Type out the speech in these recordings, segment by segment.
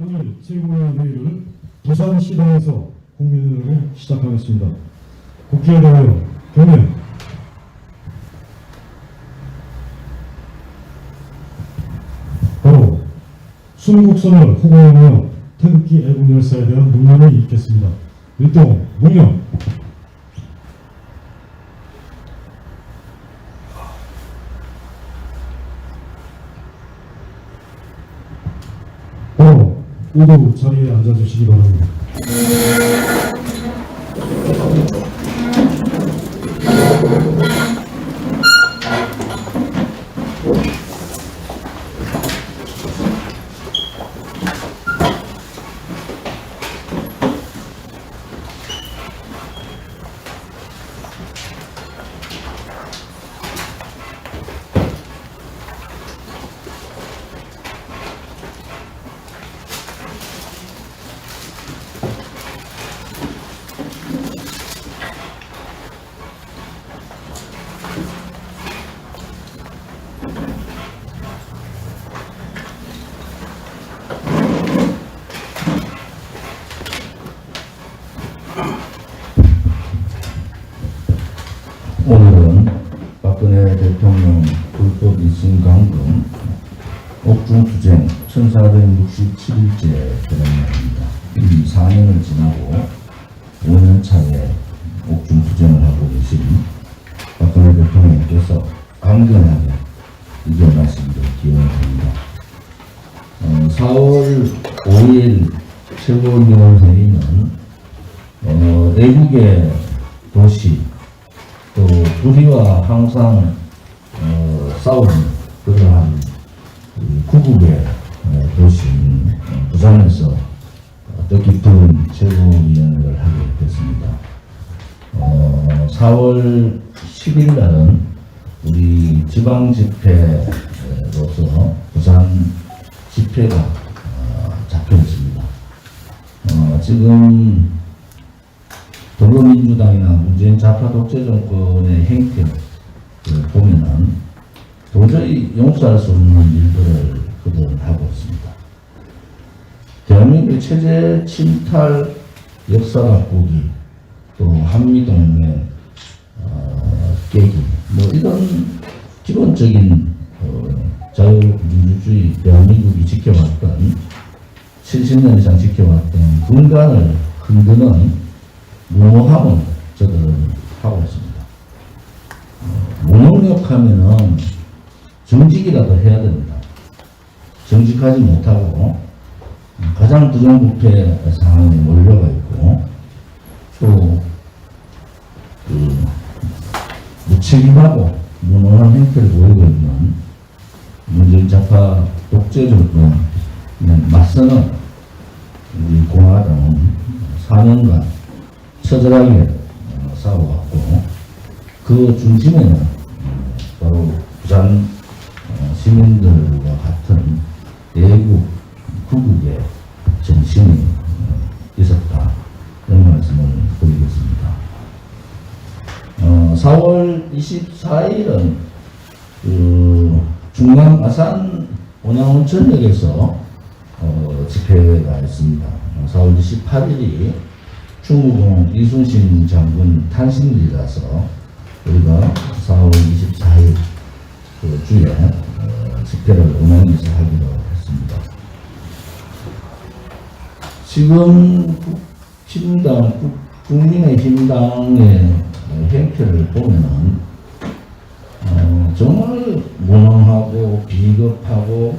오늘 제5회 회의를 부산시당에서 국민회의를 시작하겠습니다. 국회에 대하여 경례. 바로 순국선을 호구하며 태극기 애국 열사에 대한 문명을 읽겠습니다. 일동 문명. 바로 모두 자리에 앉아주시기 바랍니다. 오늘은 박근혜 대통령 불법 이승 강금 옥중투쟁 1467일째 되는 날입니다. 이미 4년을 지나고 5년차에 옥중투쟁을 하고 계신 박근혜 대통령께서 강건하게 이겨나시기를 기원합니다. 4월 5일 최고위원 회의는 애국의 도시 또 우리와 항상 싸우는 그러한 구국의 도시인 부산에서 뜻깊은 최고위원회를 하게 됐습니다. 4월 10일 날은 우리 지방집회로서 부산 집회가 잡혀 있습니다. 지금 더불어민주당이나 문재인 좌파 독재 정권의 행태를 보면은 도저히 용서할 수 없는 일들을 그들은 하고 있습니다. 대한민국의 체제 침탈, 역사 바꾸기, 또 한미동맹 깨기, 뭐 이런 기본적인 자유민주주의 대한민국이 지켜왔던 70년 이상 지켜왔던 근간을 흔드는 무능함을 저들은 하고 있습니다. 무능력하면은 정직이라도 해야 됩니다. 정직하지 못하고 가장 부정부패 상황에 몰려가 있고 또 무책임하고 무능한 행태를 보이고 있는 문재인 좌파 독재 정권에 맞서는 우리 공화당은 4년간 처절하게 싸워왔고 그 중심에는 바로 부산 시민들과 같은 애국, 구국의 정신이 있었다. 이런 말씀을 드리겠습니다. 4월 24일은 중앙 아산 온양온천역에서 집회가 있습니다. 4월 28일이 충무공 이순신 장군 탄신일이라서 우리가 4월 24일 그 주에 집회를 운영해서 하기로 했습니다. 지금 국민의힘당의 행태를 보면은 정말 무능하고 비겁하고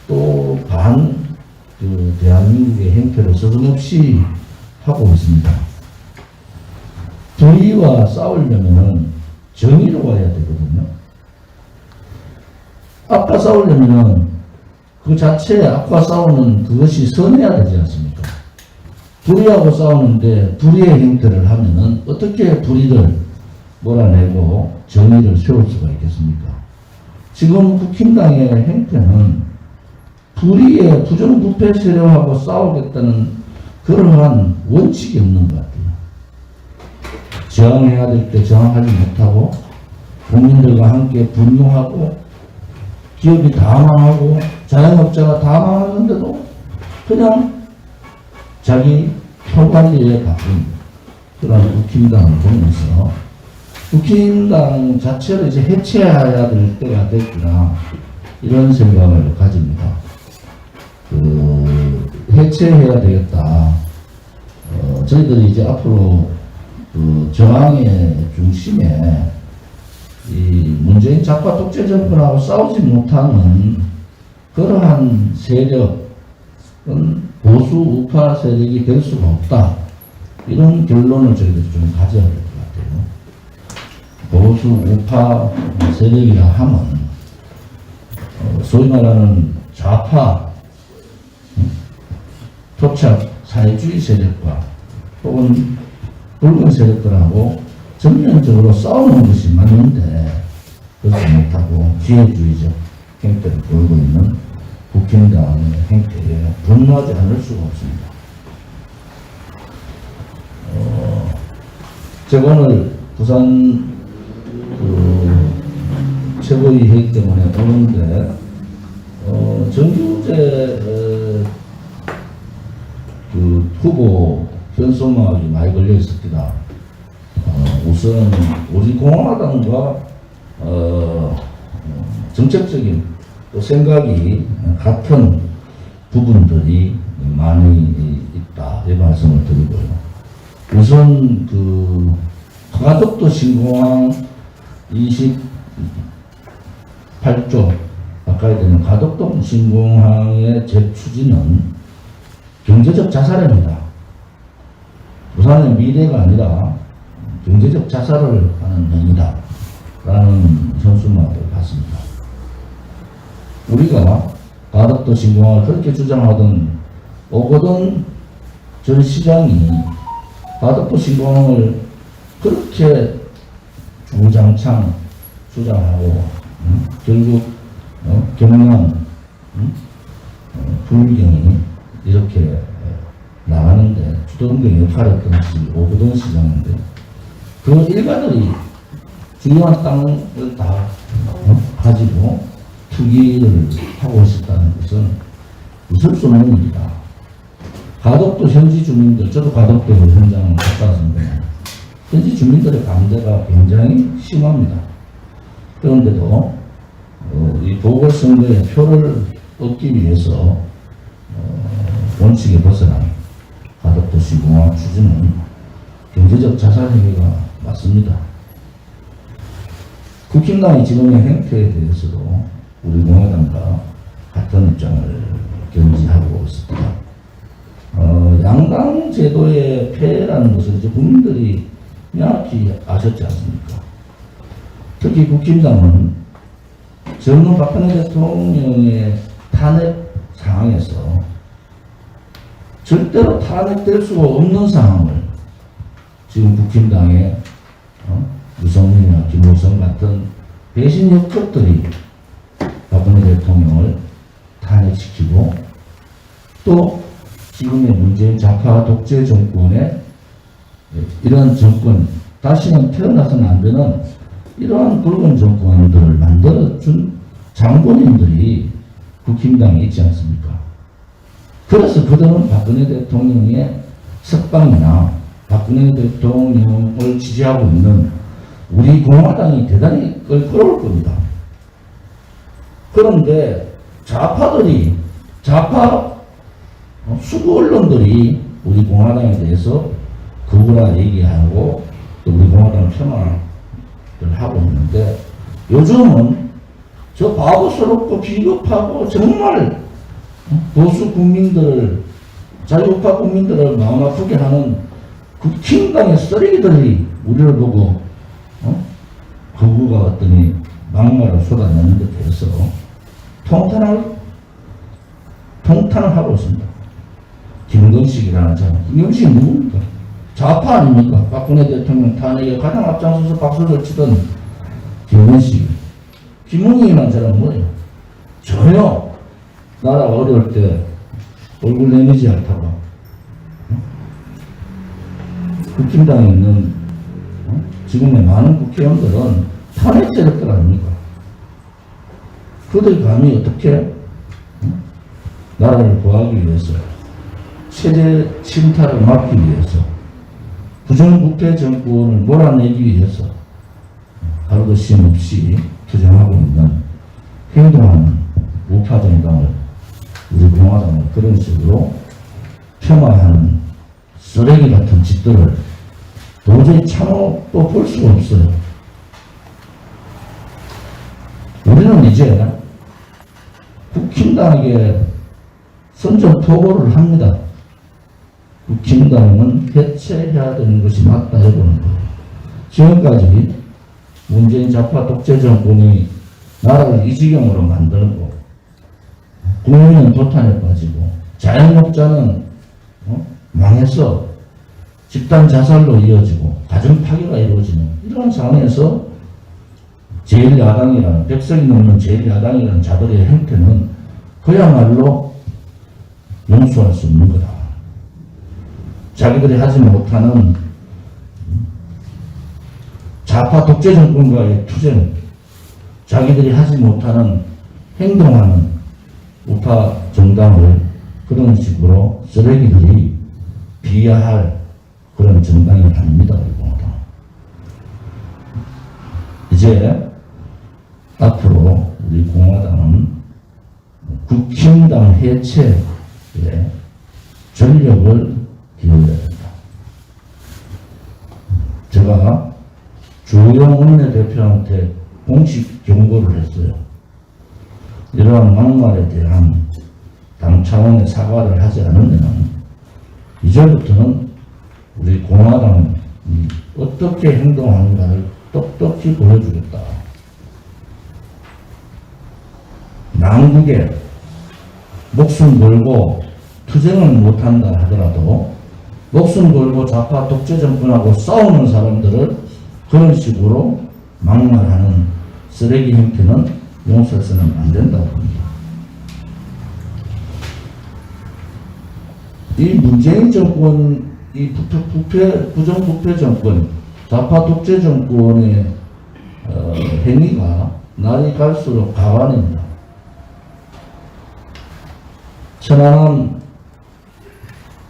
또 대한민국의 행태를 서슴없이 하고 있습니다. 불의와 싸우려면은 정의로 와야 되거든요. 악과 싸우려면은 그 자체에 악과 싸우는 그것이 선해야 되지 않습니까? 불의하고 싸우는데 불의의 행태를 하면은 어떻게 불의를 몰아내고 정의를 세울 수가 있겠습니까? 지금 국힘당의 행태는 불의의 부정부패 세력하고 싸우겠다는 그러한 원칙이 없는 것 같아요. 저항해야 될 때 저항하지 못하고 국민들과 함께 분노하고 기업이 다 망하고 자영업자가 다 망하는데도 그냥 자기 표 관리에 바쁜 그런 국힘당을 보면서 국힘당 자체를 이제 해체해야 될 때가 됐구나, 이런 생각을 가집니다. 해체해야 되겠다. 저희들이 이제 앞으로 저항의 중심에 이 문재인 좌파 독재 정권하고 싸우지 못하는 그러한 세력은 보수 우파 세력이 될 수가 없다, 이런 결론을 저희들이 좀 가져야 될 것 같아요. 보수 우파 세력이라 하면 소위 말하는 좌파 토착 사회주의 세력과 혹은 붉은 세력들하고 전면적으로 싸우는 것이 맞는데, 그렇지 못하고 기회주의적 행태를 보이고 있는 국힘당의 행태에 분노하지 않을 수가 없습니다. 제가 오늘 부산 최고위 회의 때문에 오는데, 정규제 후보 현수막이 많이 걸려 있었습니다. 우선 우리 공화당과 정책적인 또 생각이 같은 부분들이 많이 있다, 이 말씀을 드리고요. 우선 가덕도 신공항 28조 가까이 되는 가덕도 신공항의 재추진은 경제적 자살입니다. 부산의 미래가 아니라 경제적 자살을 하는 행위다 라는 현수막을 봤습니다. 우리가 가덕도 신공항을 그렇게 주장하던 오거돈 전 시장이 가덕도 신공항을 그렇게 주장창 주장하고 결국 경남 불경이 이렇게 나가는데 주도운동의 역할을 했던 것이 오거돈 시장인데, 그 일가들이 중요한 땅을 다 가지고 투기를 하고 있었다는 것은 웃을 수 없는 일이다. 가덕도 현지 주민들, 저도 가덕도 현장을 갔다 왔습니다. 현지 주민들의 반대가 굉장히 심합니다. 그런데도 이 보궐선거에 표를 얻기 위해서 원칙에 벗어난 가덕도 신공항 추진은 경제적 자살 행위가 맞습니다. 국힘당이 지금의 행태에 대해서도 우리 공화당과 같은 입장을 견지하고 있습니다. 양당 제도의 폐해라는 것을 이제 국민들이 명확히 아셨지 않습니까? 특히 국힘당은 젊은 박근혜 대통령의 탄핵 상황에서 절대로 탄핵될 수가 없는 상황을 지금 국힘당의 유승민이나 김무성 같은 배신 역적들이 박근혜 대통령을 탄핵시키고, 또 지금의 문재인 좌파 독재 정권의 이러한 정권, 다시는 태어나서는 안 되는 이러한 붉은 정권들을 만들어준 장본인들이 국힘당에 있지 않습니까? 그래서 그들은 박근혜 대통령의 석방이나 박근혜 대통령을 지지하고 있는 우리 공화당이 대단히 끌어올 겁니다. 그런데 좌파들이, 좌파 수구 언론들이 우리 공화당에 대해서 극우라 얘기하고 또 우리 공화당 폄하를 하고 있는데, 요즘은 저 바보스럽고 비겁하고 정말 보수 국민들을, 자유우파 국민들을 마음 아프게 하는 국힘당의 쓰레기들이 우리를 보고 극우가 왔더니 막말을 쏟아내는 데 대해서 통탄을 하고 있습니다. 김건식이라는 사람, 김건식이 누굽니까? 좌파 아닙니까? 박근혜 대통령 탄핵에 가장 앞장서서 박수를 치던 김건식. 김웅이라는 사람은 뭐예요? 전혀 나라가 어려울 때 얼굴 내미지 않다가 국힘당에 있는 지금의 많은 국회의원들은 탄핵 세력들 아닙니까? 그들이 감히 어떻게 나라를 구하기 위해서 체제 침탈을 막기 위해서 부정부패 정권을 몰아내기 위해서 하루도 쉼 없이 투쟁하고 있는 행동하는 우파 정당을 우리 공화당을 그런 식으로 폄하하는 쓰레기 같은 짓들을 도저히 참아 또 볼 수가 없어요. 우리는 이제 국힘당에게 선전포고를 합니다. 국힘당은 해체해야 되는 것이 맞다 해보는 거예요. 지금까지 문재인 좌파 독재 정권이 나라를 이 지경으로 만들고 국민은 도탄에 빠지고 자영업자는 망해서 집단 자살로 이어지고 가정 파괴가 이루어지는 이런 상황에서 제1야당이라는 백석이 넘는 제1야당이라는 자들의 행태는 그야말로 용서할 수 없는 거다. 자기들이 하지 못하는 좌파 독재 정권과의 투쟁, 자기들이 하지 못하는 행동하는 우파 정당을 그런 식으로 쓰레기들이 비하할 그런 정당이 아닙니다. 우리 공화당. 이제 앞으로 우리 공화당은 국힘당 해체에 전력을 기울여야 된다. 제가 주호영 원내대표한테 공식 경고를 했어요. 이러한 막말에 대한 당 차원의 사과를 하지 않으면 이제부터는 우리 공화당이 어떻게 행동하는가를 똑똑히 보여주겠다. 남국에 목숨 걸고 투쟁을 못한다 하더라도 목숨 걸고 좌파 독재 정권하고 싸우는 사람들을 그런 식으로 막말하는 쓰레기 행태는 용서해서는 안 된다고 봅니다. 이 문재인 정권, 이 부정부패 정권, 좌파 독재 정권의 행위가 날이 갈수록 가관입니다. 천안함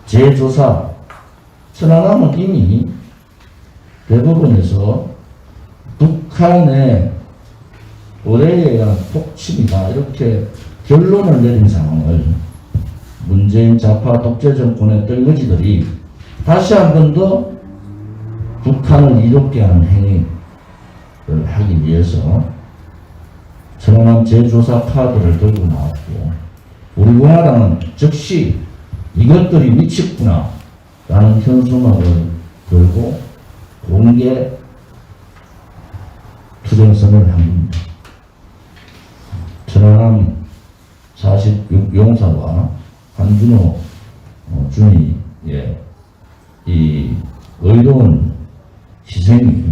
재조사, 천안함은 이미 대법원에서 북한의 의뢰에 의한 폭침이다 이렇게 결론을 내린 상황을 문재인 좌파 독재 정권의 떨거지들이 다시 한 번 더 북한을 이롭게 하는 행위를 하기 위해서 천안함 재조사 카드를 들고 나왔고 우리 공화당은 즉시 이것들이 미쳤구나 라는 현수막을 들고 공개 투쟁선을 한 겁니다. 천안함 46용사와 한준호 준이의 이 의로운 희생이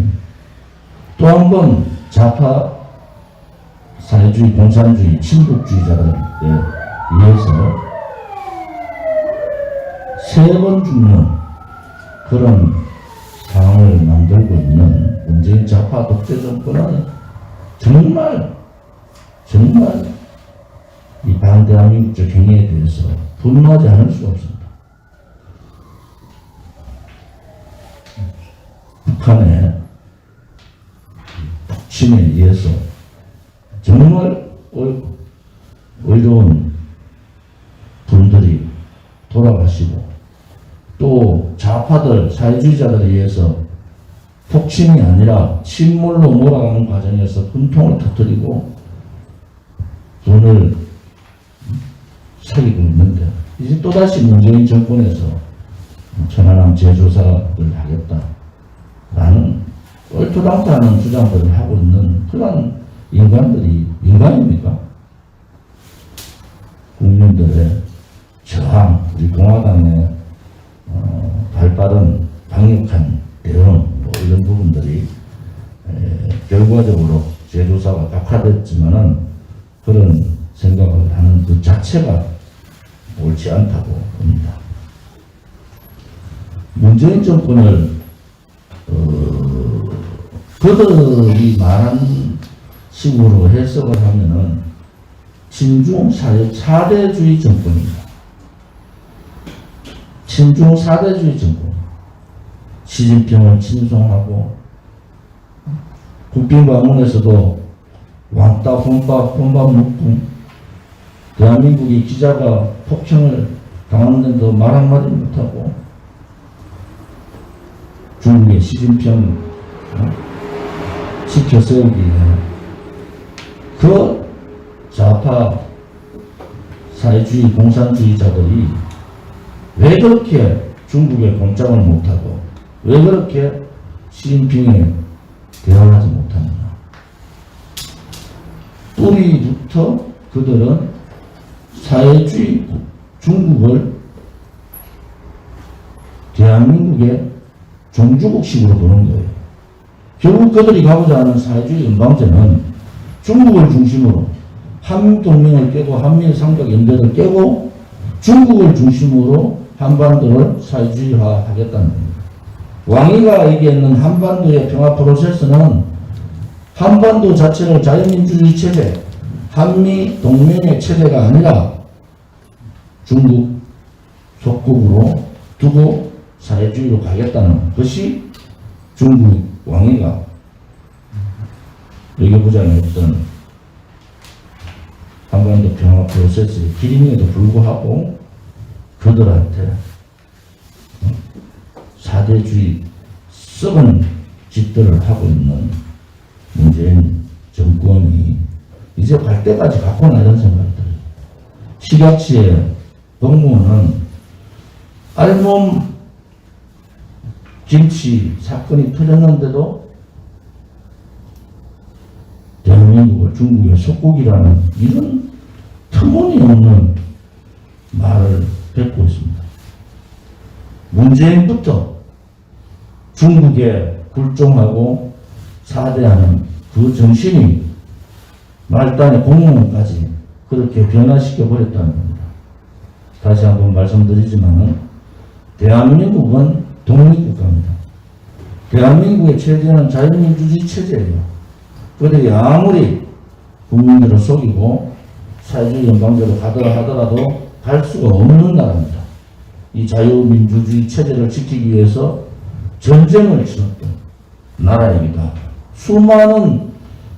또 한 번 좌파 사회주의, 공산주의, 친북주의자들에 의해서 세 번 죽는 그런 상황을 만들고 있는 문재인 좌파 독재 정권은 정말 이 반대한민국적 행위에 대해서 분노하지 않을 수가 없습니다. 북한의 북침에 의해서 정말 의로운 분들이 돌아가시고 또 좌파들, 사회주의자들에 의해서 폭침이 아니라 침몰로 몰아가는 과정에서 분통을 터뜨리고 돈을 사귀고 있는데 이제 또다시 문재인 정권에서 천안함 재조사를 하겠다라는 얼토당토하는 주장들을 하고 있는 그런 인간들이 인간입니까? 국민들의 저항, 우리 공화당의 발빠른 강력한 대응 뭐 이런 부분들이 결과적으로 재조사가 각하됐지만은 그런 생각을 하는 그 자체가 옳지 않다고 봅니다. 문재인 정권을 그들이 말한 식으로 해석을 하면은 친중 사회주의 정권입니다. 친중 4대주의 정권, 시진핑을 친송하고 국빈 방문에서도 왕따 혼밥 먹고 대한민국이 기자가 폭행을 당하는데도 말 한마디 못하고 중국의 시진핑 지켜 세우기에 그 좌파 사회주의 공산주의자들이 왜 그렇게 중국에 공장을 못하고 왜 그렇게 시진핑에 대항하지 못하느냐. 뿌리부터 그들은 사회주의 중국을 대한민국의 종주국식으로 보는 거예요. 결국 그들이 가고자 하는 사회주의 연방제는 중국을 중심으로 한미동맹을 깨고 한미삼각연대를 깨고 중국을 중심으로 한반도를 사회주의화 하겠다는 겁니다. 왕이가 얘기했는 한반도의 평화 프로세스는 한반도 자체를 자유민주주의 체제, 한미동맹의 체제가 아니라 중국 속국으로 두고 사회주의로 가겠다는 것이 중국 왕이가 외교부장이었던 한반도 평화 프로세스의 기림에도 불구하고 그들한테 사대주의 썩은 짓들을 하고 있는 문재인 정권이 이제 갈 때까지 갖고 나 이런 생각이 들어요. 식약처의 법무는 알몸 김치 사건이 터졌는데도 대한민국을 중국의 속국이라는 이런 터무니없는 말을 뱉고 있습니다. 문재인부터 중국에 굴종하고 사대하는 그 정신이 말단의 공무원까지 그렇게 변화시켜 버렸다는 겁니다. 다시 한번 말씀드리지만 대한민국은 독립국가입니다. 대한민국의 체제는 자유민주주의 체제예요. 그들이 아무리 국민들을 속이고 사회주의 연방제로 가더라 하더라도 갈 수가 없는 나라입니다. 이 자유민주주의 체제를 지키기 위해서 전쟁을 치렀던 나라이기도 하고 수많은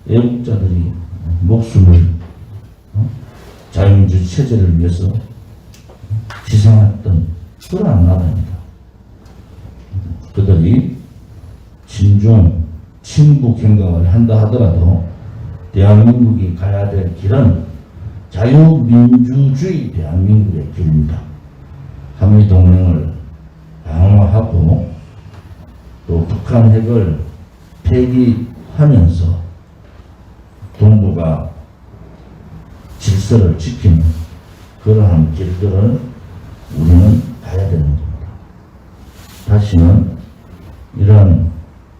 애국자들이 목숨을 자유민주주의 체제를 위해서 희생했던 그러한 나라입니다. 그들이 친중, 친북 행각을 한다 하더라도 대한민국이 가야 될 길은 자유민주주의 대한민국의 길입니다. 한미동맹을 강화하고 또 북한 핵을 폐기하면서 동북아 질서를 지키는 그러한 길들을 우리는 가야 되는 겁니다. 다시는 이런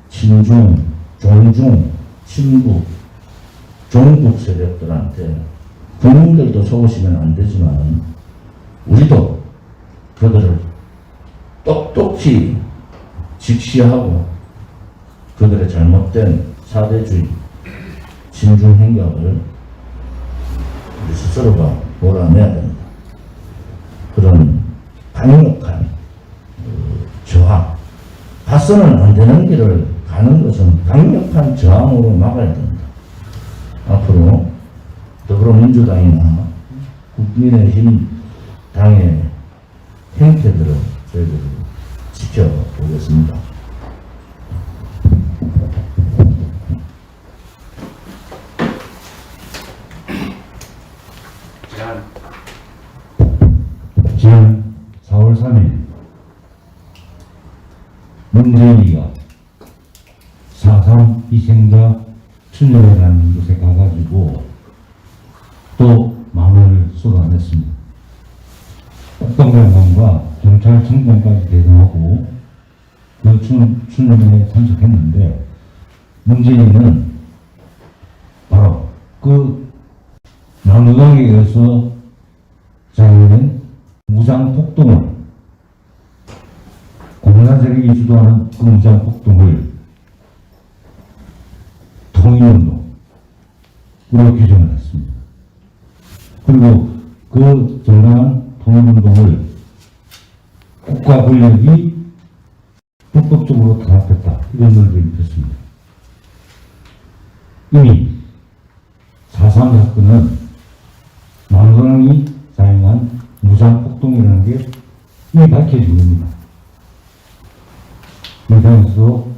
친중, 종중, 친북, 종북 세력들한테 국민들도 속으시면 안 되지만 우리도 그들을 똑똑히 직시하고 그들의 잘못된 사대주의, 친중 행각을 우리 스스로가 몰아내야 됩니다. 그런 강력한 저항, 봐서는 안 되는 길을 가는 것은 강력한 저항으로 막아야 됩니다. 앞으로 더불어민주당이나 국민의힘 당의 행태들을 저희들이 지켜보겠습니다. 지난 4월 3일 문재인이가 4.3 희생자 추념회라는 곳에 가가지고 또 마음을 쏟아냈습니다. 국방장관과 경찰청장까지 대동하고 그 추념회에 참석했는데 문재인은 바로 그 남의당에 의해서 자유된 무장폭동을 공산 세력이 주도하는 그 무장폭동을 통일운동으로 규정을 했습니다. 그리고 그 정당한 통일운동을 국가 권력이 불법적으로 탄압했다. 이런 논리를 폈습니다. 이미 4.3 사건은 만건왕이 사용한 무장폭동이라는 게 이미 밝혀진 겁니다. 민주당에서도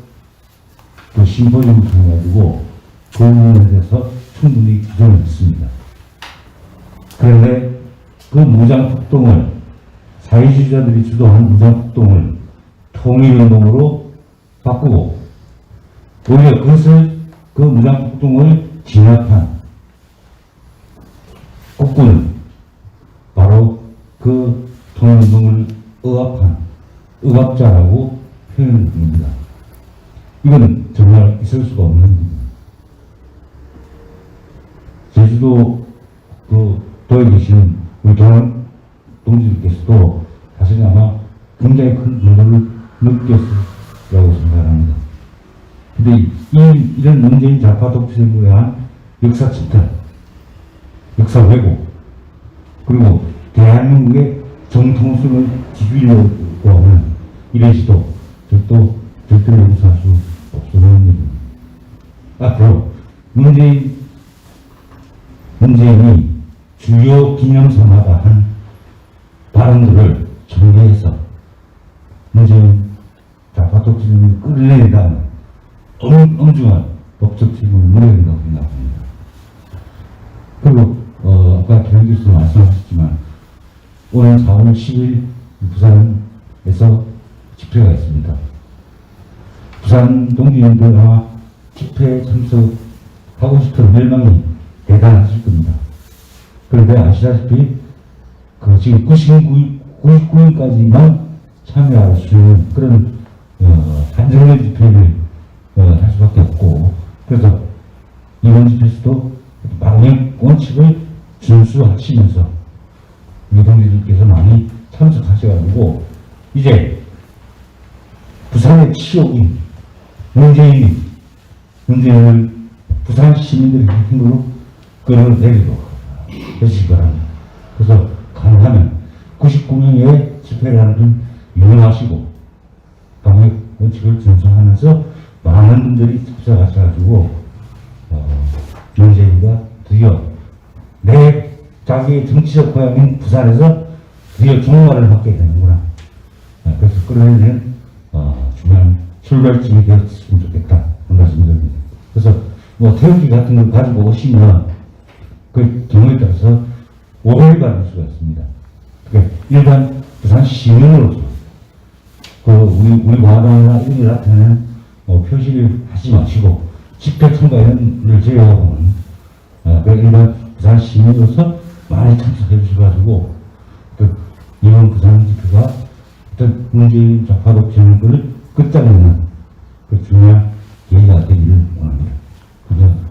그 심포지엄을 통해가지고 그 부분에 대해서 충분히 규정을 했습니다. 그런데 그 무장폭동을 사회주의자들이 주도한 무장폭동을 통일운동으로 바꾸고 오히려 그것을 그 무장폭동을 진압한 국군은 바로 그 통일운동을 억압한 억압자라고 표현을 합니다. 이건 정말 있을 수가 없는 일입니다. 제주도 그 도에 계시는 우리 동지들께서도 사실 아마 굉장히 큰 분노를 느꼈으라고 생각합니다. 근데 이런 문재인 좌파 독재에 대한 역사 침탈, 역사 왜곡, 그리고 대한민국의 정통성을 지키려고 하는 이런 시도 절대로 용서할 수 없는 일입니다. 앞으로 문재인이 주요 기념사마다 한 발언들을 정리해서 문재인 좌파 독재를 끌어내리다 엄중한 법적 책임을 물어야 된다고 생각합니다. 그리고 아까 김 교수 말씀하셨지만 오늘 4월 10일 부산에서 집회가 있습니다. 부산 동지인들 아마 집회에 참석하고 싶은 멸망이 대단하실 겁니다. 그런데 아시다시피 그 지금 99일까지만 참여할 수 있는 그런 한정된 집회를 할 수밖에 없고, 그래서 이번 집회에서도 방역 원칙을 준수하시면서 우리 동지들께서 많이 참석하셔가지고 이제 부산의 치욕인 문재인을 부산 시민들의 힘으로 끌어내리도록 해주시기 바랍니다. 그래서 가능하면 99명의 집회를 하는 분 이용하시고 방역 원칙을 준수하면서 많은 분들이 참석하셔가지고 문재인과 드디어 자기의 정치적 고향인 부산에서 드디어 종말을 받게 되는구나. 그래서 끌어내리는 중요한 출발점이 되었으면 좋겠다. 그런 말씀드립니다. 그래서 태극기 같은 걸 가지고 오시면 그 경우에 따라서 오해를 받을 수가 있습니다. 그러니까 일반 부산 시민으로서 우리 과당이나 이런 걸 나타내는 표시를 하지 마시고 집회 참가인을 제외하고는 일반 부산 시민으로서 많이 참석해 주셔가지고 이번 부산 집회가 어떤 문재인 좌파 독재를 끝장내는 그 중요한 계기가 되기를 원합니다. 감사합니다.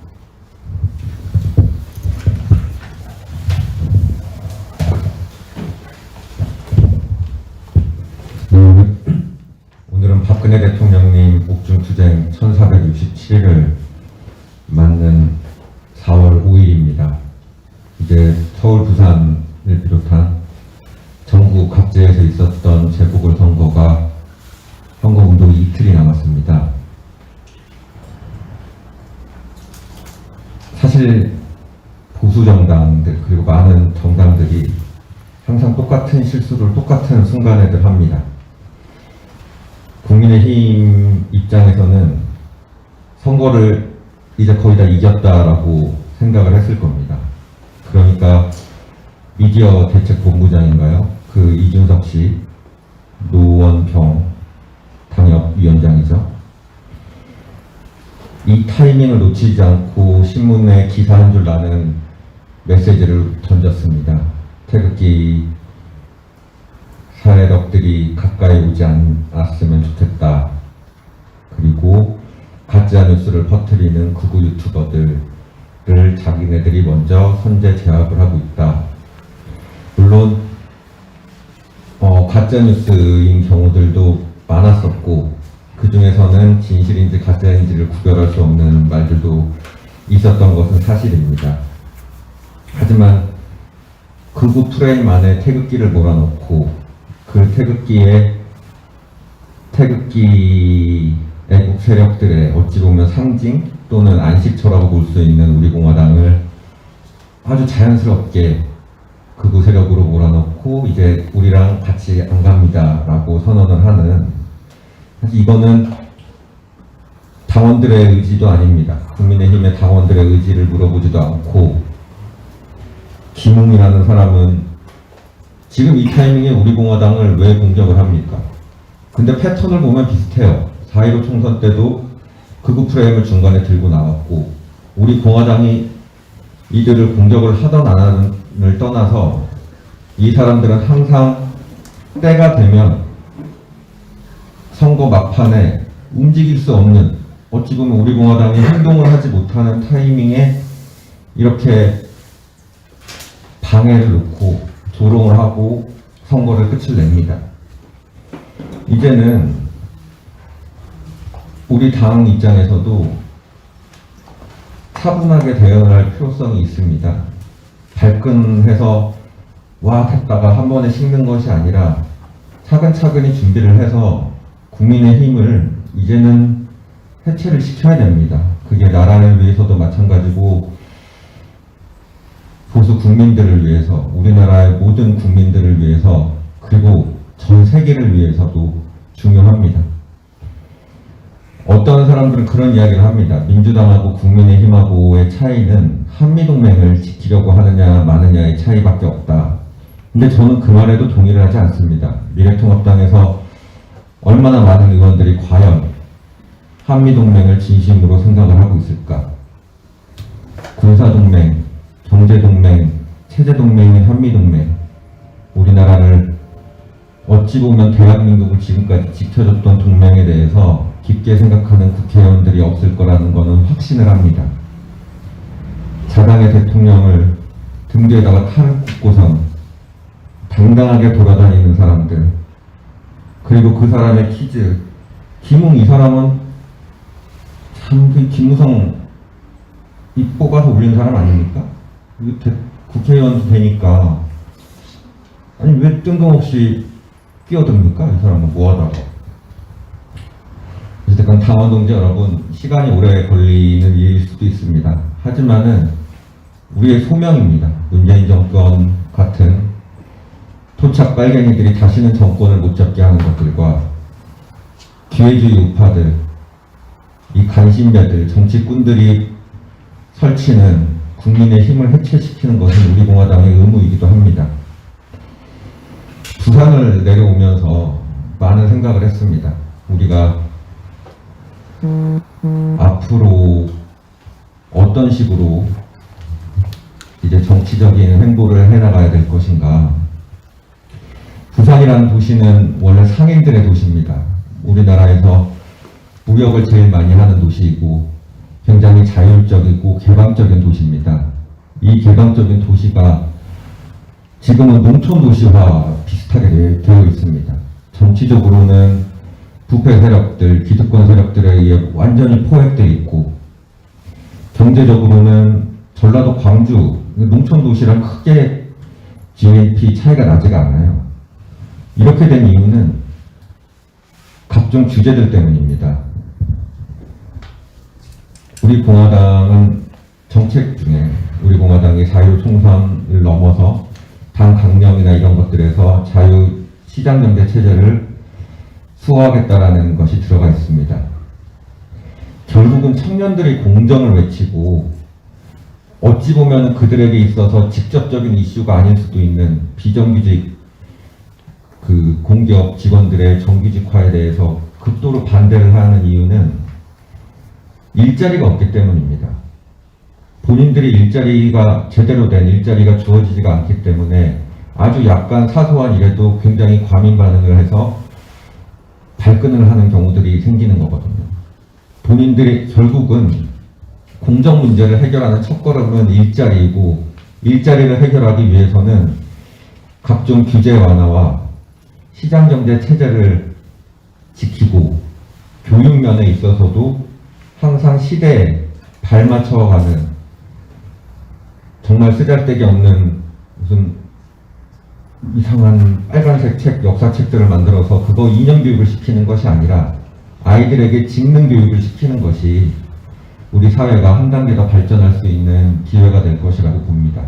오늘은 박근혜 대통령님 옥중투쟁 1467일을 맞는 4월 5일입니다. 이제 서울, 부산을 비롯한 전국 각지에서 있었던 재보궐선거가 선거운동이 이틀이 남았습니다. 사실 보수정당들 그리고 많은 정당들이 항상 똑같은 실수를 똑같은 순간에들 합니다. 국민의힘 입장에서는 선거를 이제 거의 다 이겼다라고 생각을 했을 겁니다. 그러니까 미디어 대책본부장인가요? 그 이준석 씨, 노원평 당협위원장이죠. 이 타이밍을 놓치지 않고 신문에 기사 한 줄 나는 메시지를 던졌습니다. 태극기 사회력들이 가까이 오지 않았으면 좋겠다. 그리고 가짜뉴스를 퍼뜨리는 극우 유튜버들을 자기네들이 먼저 선제 제압을 하고 있다. 물론 가짜뉴스인 경우들도 많았었고 그 중에서는 진실인지 가짜인지를 구별할 수 없는 말들도 있었던 것은 사실입니다. 하지만 극우 프레임 안에 태극기를 몰아넣고 그 태극기에 태극기 애국 세력들의 어찌 보면 상징 또는 안식처라고 볼 수 있는 우리 공화당을 아주 자연스럽게 극우 세력으로 몰아넣고 이제 우리랑 같이 안 갑니다라고 선언을 하는, 사실 이거는 당원들의 의지도 아닙니다. 국민의힘의 당원들의 의지를 물어보지도 않고, 김웅이라는 사람은 지금 이 타이밍에 우리 공화당을 왜 공격을 합니까? 근데 패턴을 보면 비슷해요. 4.15 총선 때도 극우 프레임을 중간에 들고 나왔고, 우리 공화당이 이들을 공격을 하던 안 하는을 떠나서 이 사람들은 항상 때가 되면 선거 막판에 움직일 수 없는, 어찌 보면 우리 공화당이 행동을 하지 못하는 타이밍에 이렇게 방해를 놓고 조롱을 하고 선거를 끝을 냅니다. 이제는 우리 당 입장에서도 차분하게 대응을 할 필요성이 있습니다. 발끈해서 와 했다가 한 번에 식는 것이 아니라 차근차근히 준비를 해서 국민의힘을 이제는 해체를 시켜야 됩니다. 그게 나라를 위해서도 마찬가지고 보수 국민들을 위해서, 우리나라의 모든 국민들을 위해서, 그리고 전 세계를 위해서도 중요합니다. 어떤 사람들은 그런 이야기를 합니다. 민주당하고 국민의힘하고의 차이는 한미동맹을 지키려고 하느냐 마느냐의 차이밖에 없다. 근데 저는 그 말에도 동의를 하지 않습니다. 미래통합당에서 얼마나 많은 의원들이 과연 한미동맹을 진심으로 생각을 하고 있을까? 군사동맹, 경제동맹, 체제동맹인 한미동맹, 우리나라를 어찌 보면 대한민국을 지금까지 지켜줬던 동맹에 대해서 깊게 생각하는 국회의원들이 없을 거라는 것은 확신을 합니다. 자당의 대통령을 등 뒤에다가 칼을 꽂고선 당당하게 돌아다니는 사람들, 그리고 그 사람의 퀴즈, 김웅 이 사람은 참 그 김무성 입 뽑아서 올린 사람 아닙니까? 국회의원 되니까 아니 왜 뜬금없이 끼어듭니까? 이 사람은 뭐하다가. 어쨌든 당원 동지 여러분, 시간이 오래 걸리는 일일 수도 있습니다. 하지만은 우리의 소명입니다. 문재인 정권 같은 토착 빨갱이들이 다시는 정권을 못 잡게 하는 것들과 기회주의 우파들, 이 간신배들, 정치꾼들이 설치는 국민의 힘을 해체시키는 것은 우리 공화당의 의무이기도 합니다. 부산을 내려오면서 많은 생각을 했습니다. 우리가 앞으로 어떤 식으로 이제 정치적인 행보를 해나가야 될 것인가. 부산이라는 도시는 원래 상인들의 도시입니다. 우리나라에서 무역을 제일 많이 하는 도시이고 굉장히 자율적이고 개방적인 도시입니다. 이 개방적인 도시가 지금은 농촌 도시와 비슷하게 되어 있습니다. 정치적으로는 부패 세력들, 기득권 세력들에 의해 완전히 포획되어 있고, 경제적으로는 전라도 광주, 농촌 도시랑 크게 GNP 차이가 나지가 않아요. 이렇게 된 이유는 각종 규제들 때문입니다. 우리 공화당은 정책 중에 우리 공화당이 자유 총선을 넘어서 당 강령이나 이런 것들에서 자유 시장 경제 체제를 수호하겠다라는 것이 들어가 있습니다. 결국은 청년들이 공정을 외치고 어찌 보면 그들에게 있어서 직접적인 이슈가 아닐 수도 있는 비정규직 그 공기업 직원들의 정규직화에 대해서 극도로 반대를 하는 이유는 일자리가 없기 때문입니다. 본인들이 일자리가 제대로 된 일자리가 주어지지가 않기 때문에 아주 약간 사소한 일에도 굉장히 과민 반응을 해서 발끈을 하는 경우들이 생기는 거거든요. 본인들이 결국은 공정 문제를 해결하는 첫걸음은 일자리이고, 일자리를 해결하기 위해서는 각종 규제 완화와 시장경제 체제를 지키고 교육면에 있어서도 항상 시대에 발맞춰가는 정말 쓰잘데기 없는 무슨 이상한 빨간색 책, 역사책들을 만들어서 그거 이념 교육을 시키는 것이 아니라 아이들에게 직능 교육을 시키는 것이 우리 사회가 한 단계 더 발전할 수 있는 기회가 될 것이라고 봅니다.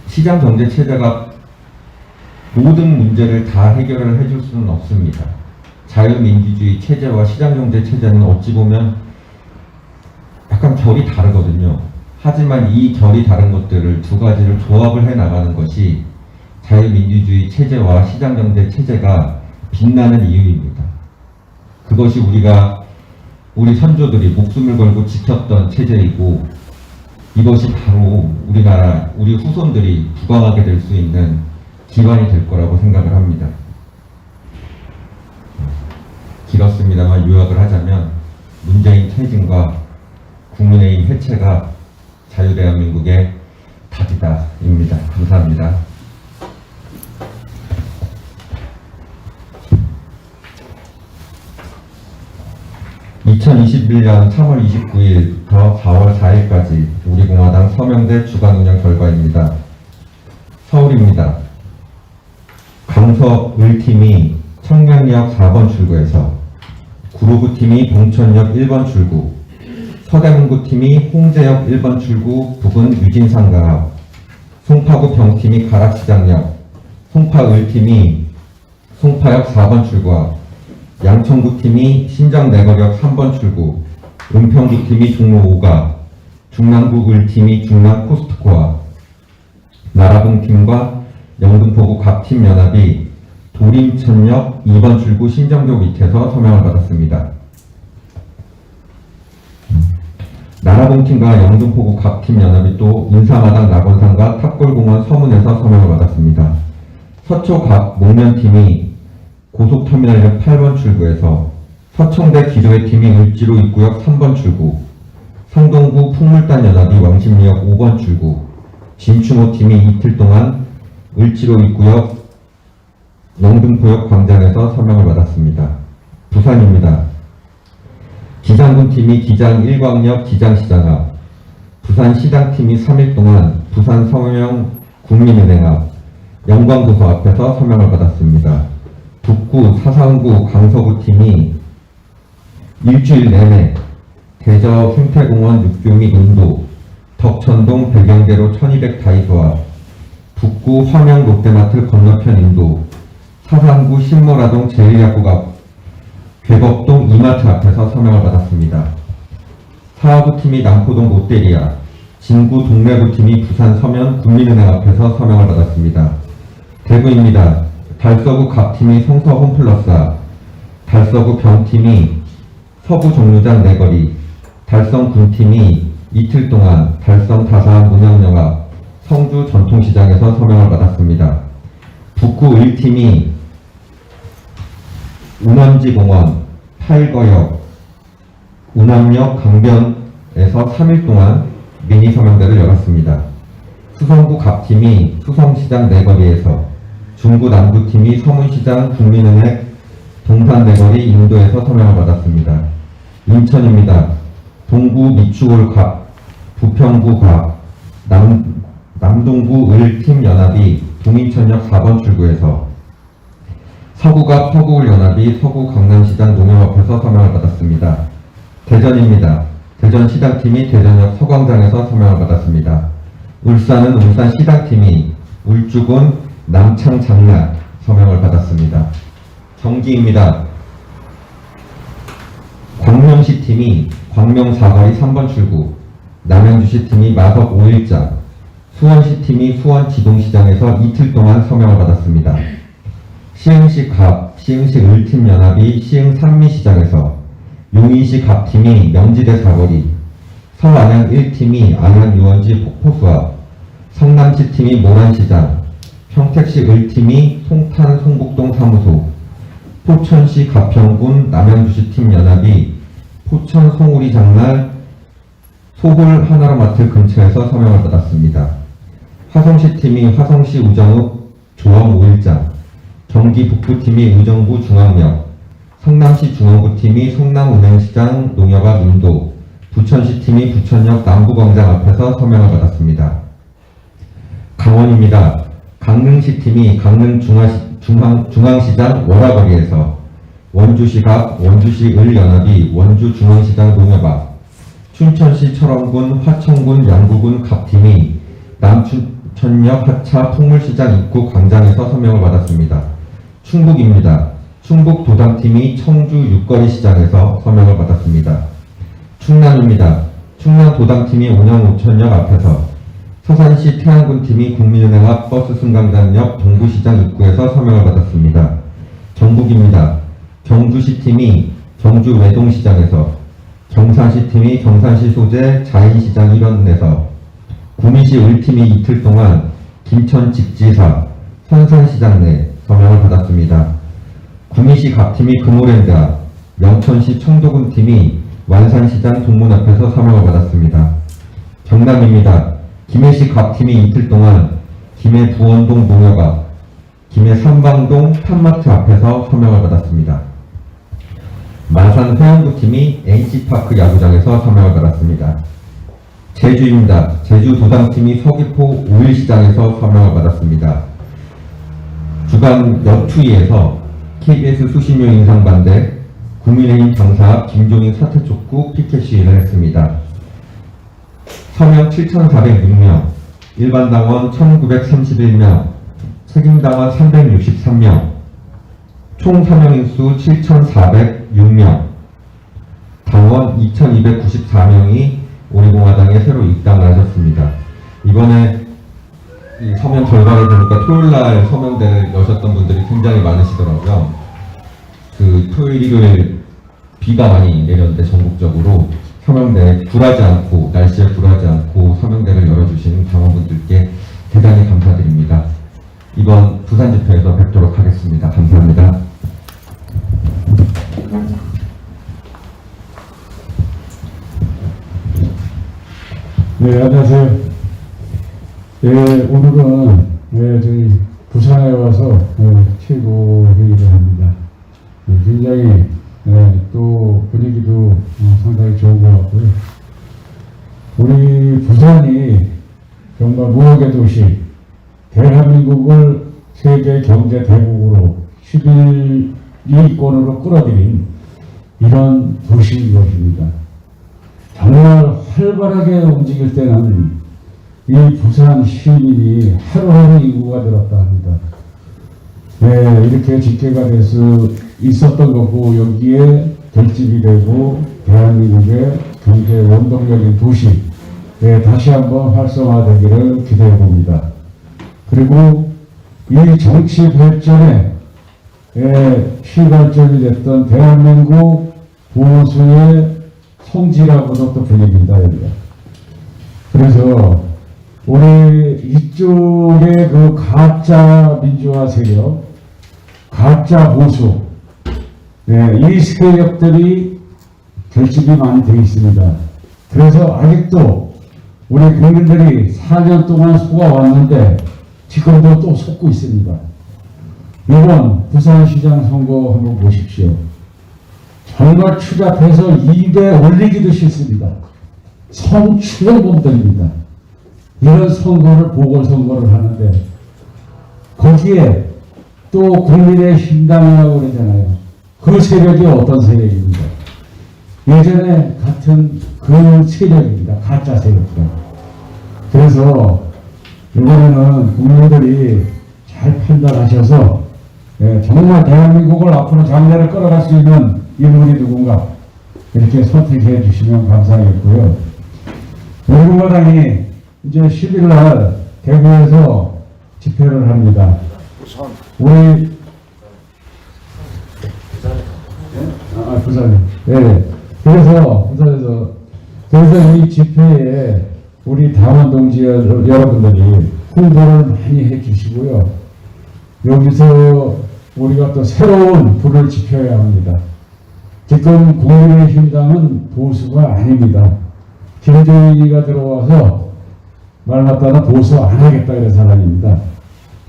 시장 경제 체제가 모든 문제를 다 해결을 해줄 수는 없습니다. 자유민주주의 체제와 시장 경제 체제는 어찌 보면 약간 결이 다르거든요. 하지만 이 결이 다른 것들을 두 가지를 조합을 해 나가는 것이 자유민주주의 체제와 시장 경제 체제가 빛나는 이유입니다. 그것이 우리 선조들이 목숨을 걸고 지켰던 체제이고, 이것이 바로 우리나라, 우리 후손들이 부강하게 될 수 있는 기반이 될 거라고 생각을 합니다. 길었습니다만 요약을 하자면 문재인 퇴진과 국민의힘 해체가 자유대한민국의 답이다입니다. 감사합니다. (2021년 3월 29일부터 4월 4일까지) 우리공화당 서명대 주간운영 결과입니다. 서울입니다. 강서을팀이 청량역 4번 출구에서, 구로구팀이 봉천역 1번 출구, 서대문구팀이 홍제역 1번 출구 부근 유진상가 앞, 송파구 병팀이 가락시장역, 송파을팀이 송파역 4번 출구 앞, 양천구팀이 신정내거역 3번 출구, 은평구팀이 종로 5가, 중랑구을팀이 중랑 코스트코 앞, 나라봉팀과 영등포구 각 팀 연합이 도림천역 2번 출구 신정교 밑에서 서명을 받았습니다. 나라봉팀과 영등포구 각 팀 연합이 또 인사마당 낙원상가 탑골공원 서문에서 서명을 받았습니다. 서초 각 목련팀이 고속터미널역 8번 출구에서, 서청대 기조회 팀이 을지로 입구역 3번 출구, 성동구 풍물단 연합이 왕십리역 5번 출구, 진추모 팀이 이틀 동안 을지로 입구역 영등포역 광장에서 서명을 받았습니다. 부산입니다. 기장군팀이 기장 1광역 기장시장 앞, 부산시당팀이 3일 동안 부산 서명 국민은행 앞, 영광도서 앞에서 서명을 받았습니다. 북구 사상구 강서구팀이 일주일 내내 대저 생태공원 육교 및 인도, 덕천동 백영대로 1200 다이소 앞, 북구 화명 롯데마트 건너편 인도, 사상구 신모라동 제1약국 앞, 괴법동 이마트 앞에서 서명을 받았습니다. 사하구팀이 남포동 롯데리아, 진구 동래구팀이 부산 서면 국민은행 앞에서 서명을 받았습니다. 대구입니다. 달서구 갑팀이 성서 홈플러스 앞, 달서구 병팀이 서부 정류장 내거리, 달성 군팀이 이틀 동안 달성 다산 문양역 앞, 성주 전통시장에서 서명을 받았습니다. 북구 을팀이 운원지공원, 파일거역, 운암역 강변에서 3일 동안 미니 서명대를 열었습니다. 수성구 갑팀이 수성시장 내거리에서, 중구 남구팀이 서문시장 국민은행 동산내거리 인도에서 서명을 받았습니다. 인천입니다. 동구 미추홀 갑, 부평구 갑, 남동구 을팀 연합이 동인천역 4번 출구에서, 서구갑 서구을 연합이 서구 강남시장 농협 앞에서 서명을 받았습니다. 대전입니다. 대전시당팀이 대전역 서광장에서 서명을 받았습니다. 울산은 울산시당팀이 울주군 남창장락 서명을 받았습니다. 경기입니다. 광명시팀이 광명사거리 3번 출구, 남양주시팀이 마석 5일장, 수원시팀이 수원지동시장에서 이틀 동안 서명을 받았습니다. 시흥시 갑, 시흥시 을팀 연합이 시흥 산미시장에서, 용인시 갑팀이 명지대 사거리, 서안양 1팀이 안양 유원지 폭포수 앞, 성남시팀이 모란시장, 평택시 을팀이 송탄 송북동 사무소, 포천시 가평군 남양주시팀 연합이 포천 송우리 장날 소홀 하나로마트 근처에서 서명을 받았습니다. 화성시팀이 화성시 우정읍 조항 5일장, 경기 북부팀이 의정부 중앙역, 성남시 중원구팀이 성남은행시장 농협 앞 인도, 부천시팀이 부천역 남부광장 앞에서 서명을 받았습니다. 강원입니다. 강릉시 팀이 강릉 중앙시장 월화거리에서 원주시갑 원주시 을연합이 원주중앙시장 농협앞, 춘천시 철원군 화천군 양구군 갑팀이 남춘천역 하차 풍물시장 입구 광장에서 서명을 받았습니다. 충북입니다. 충북 도당팀이 청주 육거리 시장에서 서명을 받았습니다. 충남입니다. 충남 도당팀이 온양오천역 앞에서, 서산시 태안군팀이 국민은행 앞 버스 승강장역 동부시장 입구에서 서명을 받았습니다. 경북입니다. 경주시팀이 경주 외동시장에서, 경산시팀이 경산시 소재 자인시장 일원에서, 구미시 을팀이 이틀 동안 김천직지사 선산시장 내 서명을 받았습니다. 구미시 갑팀이 금호랜드 앞, 영천시 청도군팀이 완산시장 동문 앞에서 서명을 받았습니다. 경남입니다. 김해시 갑팀이 이틀 동안 김해 부원동 농협 앞, 김해 삼방동 탑마트 앞에서 서명을 받았습니다. 마산 회원구팀이 NC파크 야구장에서 서명을 받았습니다. 제주입니다. 제주 도당팀이 서귀포 5일시장에서 서명을 받았습니다. 주간 연투위에서 KBS 수신료 인상 반대, 국민의힘 당사 김종인 사퇴 촉구 피켓 시위를 했습니다. 서명 7,406명, 일반 당원 1,931명, 책임당원 363명, 총 서명인수 7,406명, 당원 2,294명이 우리공화당에 새로 입당을 하셨습니다. 이번에 이 서명 결과를 보니까 토요일날 서명대를 여셨던 분들이 굉장히 많으시더라고요. 그 토요일, 일요일 비가 많이 내렸는데 전국적으로 서명대 굴하지 않고, 날씨에 굴하지 않고 서명대를 열어주시는 당원분들께 대단히 감사드립니다. 이번 부산 집회에서 뵙도록 하겠습니다. 감사합니다. 네, 안녕하세요. 예, 오늘은 저희 부산에 와서 최고 회의를 합니다. 굉장히 또 분위기도 상당히 좋은 것 같고요. 우리 부산이 정말 무역의 도시, 대한민국을 세계 경제 대국으로 11위권으로 끌어들인 이런 도시인 것입니다. 정말 활발하게 움직일 때는 이 부산 시민이 하루하루 인구가 늘었다 합니다. 네, 이렇게 집계가 돼서 있었던 거고, 여기에 결집이 되고 대한민국의 경제 원동력인 도시, 네, 다시 한번 활성화되기를 기대해 봅니다. 그리고 이 정치 발전에 실발전이 됐던 대한민국 보수의 성지라고도 또 불립니다, 여기가. 그래서 우리 이쪽의 그 가짜 민주화 세력, 가짜 보수, 이 세력들이 결집이 많이 되어 있습니다. 그래서 아직도 우리 국민들이 4년 동안 속아왔는데 지금도 또 속고 있습니다. 이번 부산시장 선거 한번 보십시오. 정말 추잡해서 입에 올리기도 싫습니다. 성추행범들입니다. 이런 선거를, 보궐선거를 하는데 거기에 또 국민의힘당이라고 그러잖아요. 그 세력이 어떤 세력입니까? 예전에 같은 그 세력입니다. 가짜 세력들. 그래서 이번에는 국민들이 잘 판단하셔서 정말 대한민국을 앞으로 장래를 끌어갈 수 있는 인물이 누군가 이렇게 선택해 주시면 감사하겠고요. 우리공화당이 이제 10일 날 대구에서 집회를 합니다. 우리 부산에. 네. 그래서 부산에서 이 집회에 우리 당원 동지 여러분들이 홍보를 많이 해주시고요. 여기서 우리가 또 새로운 불을 지펴야 합니다. 지금 국민의힘당은 보수가 아닙니다. 김종인이가 들어와서 말 맞다나 보수 안 하겠다 이런 사람입니다.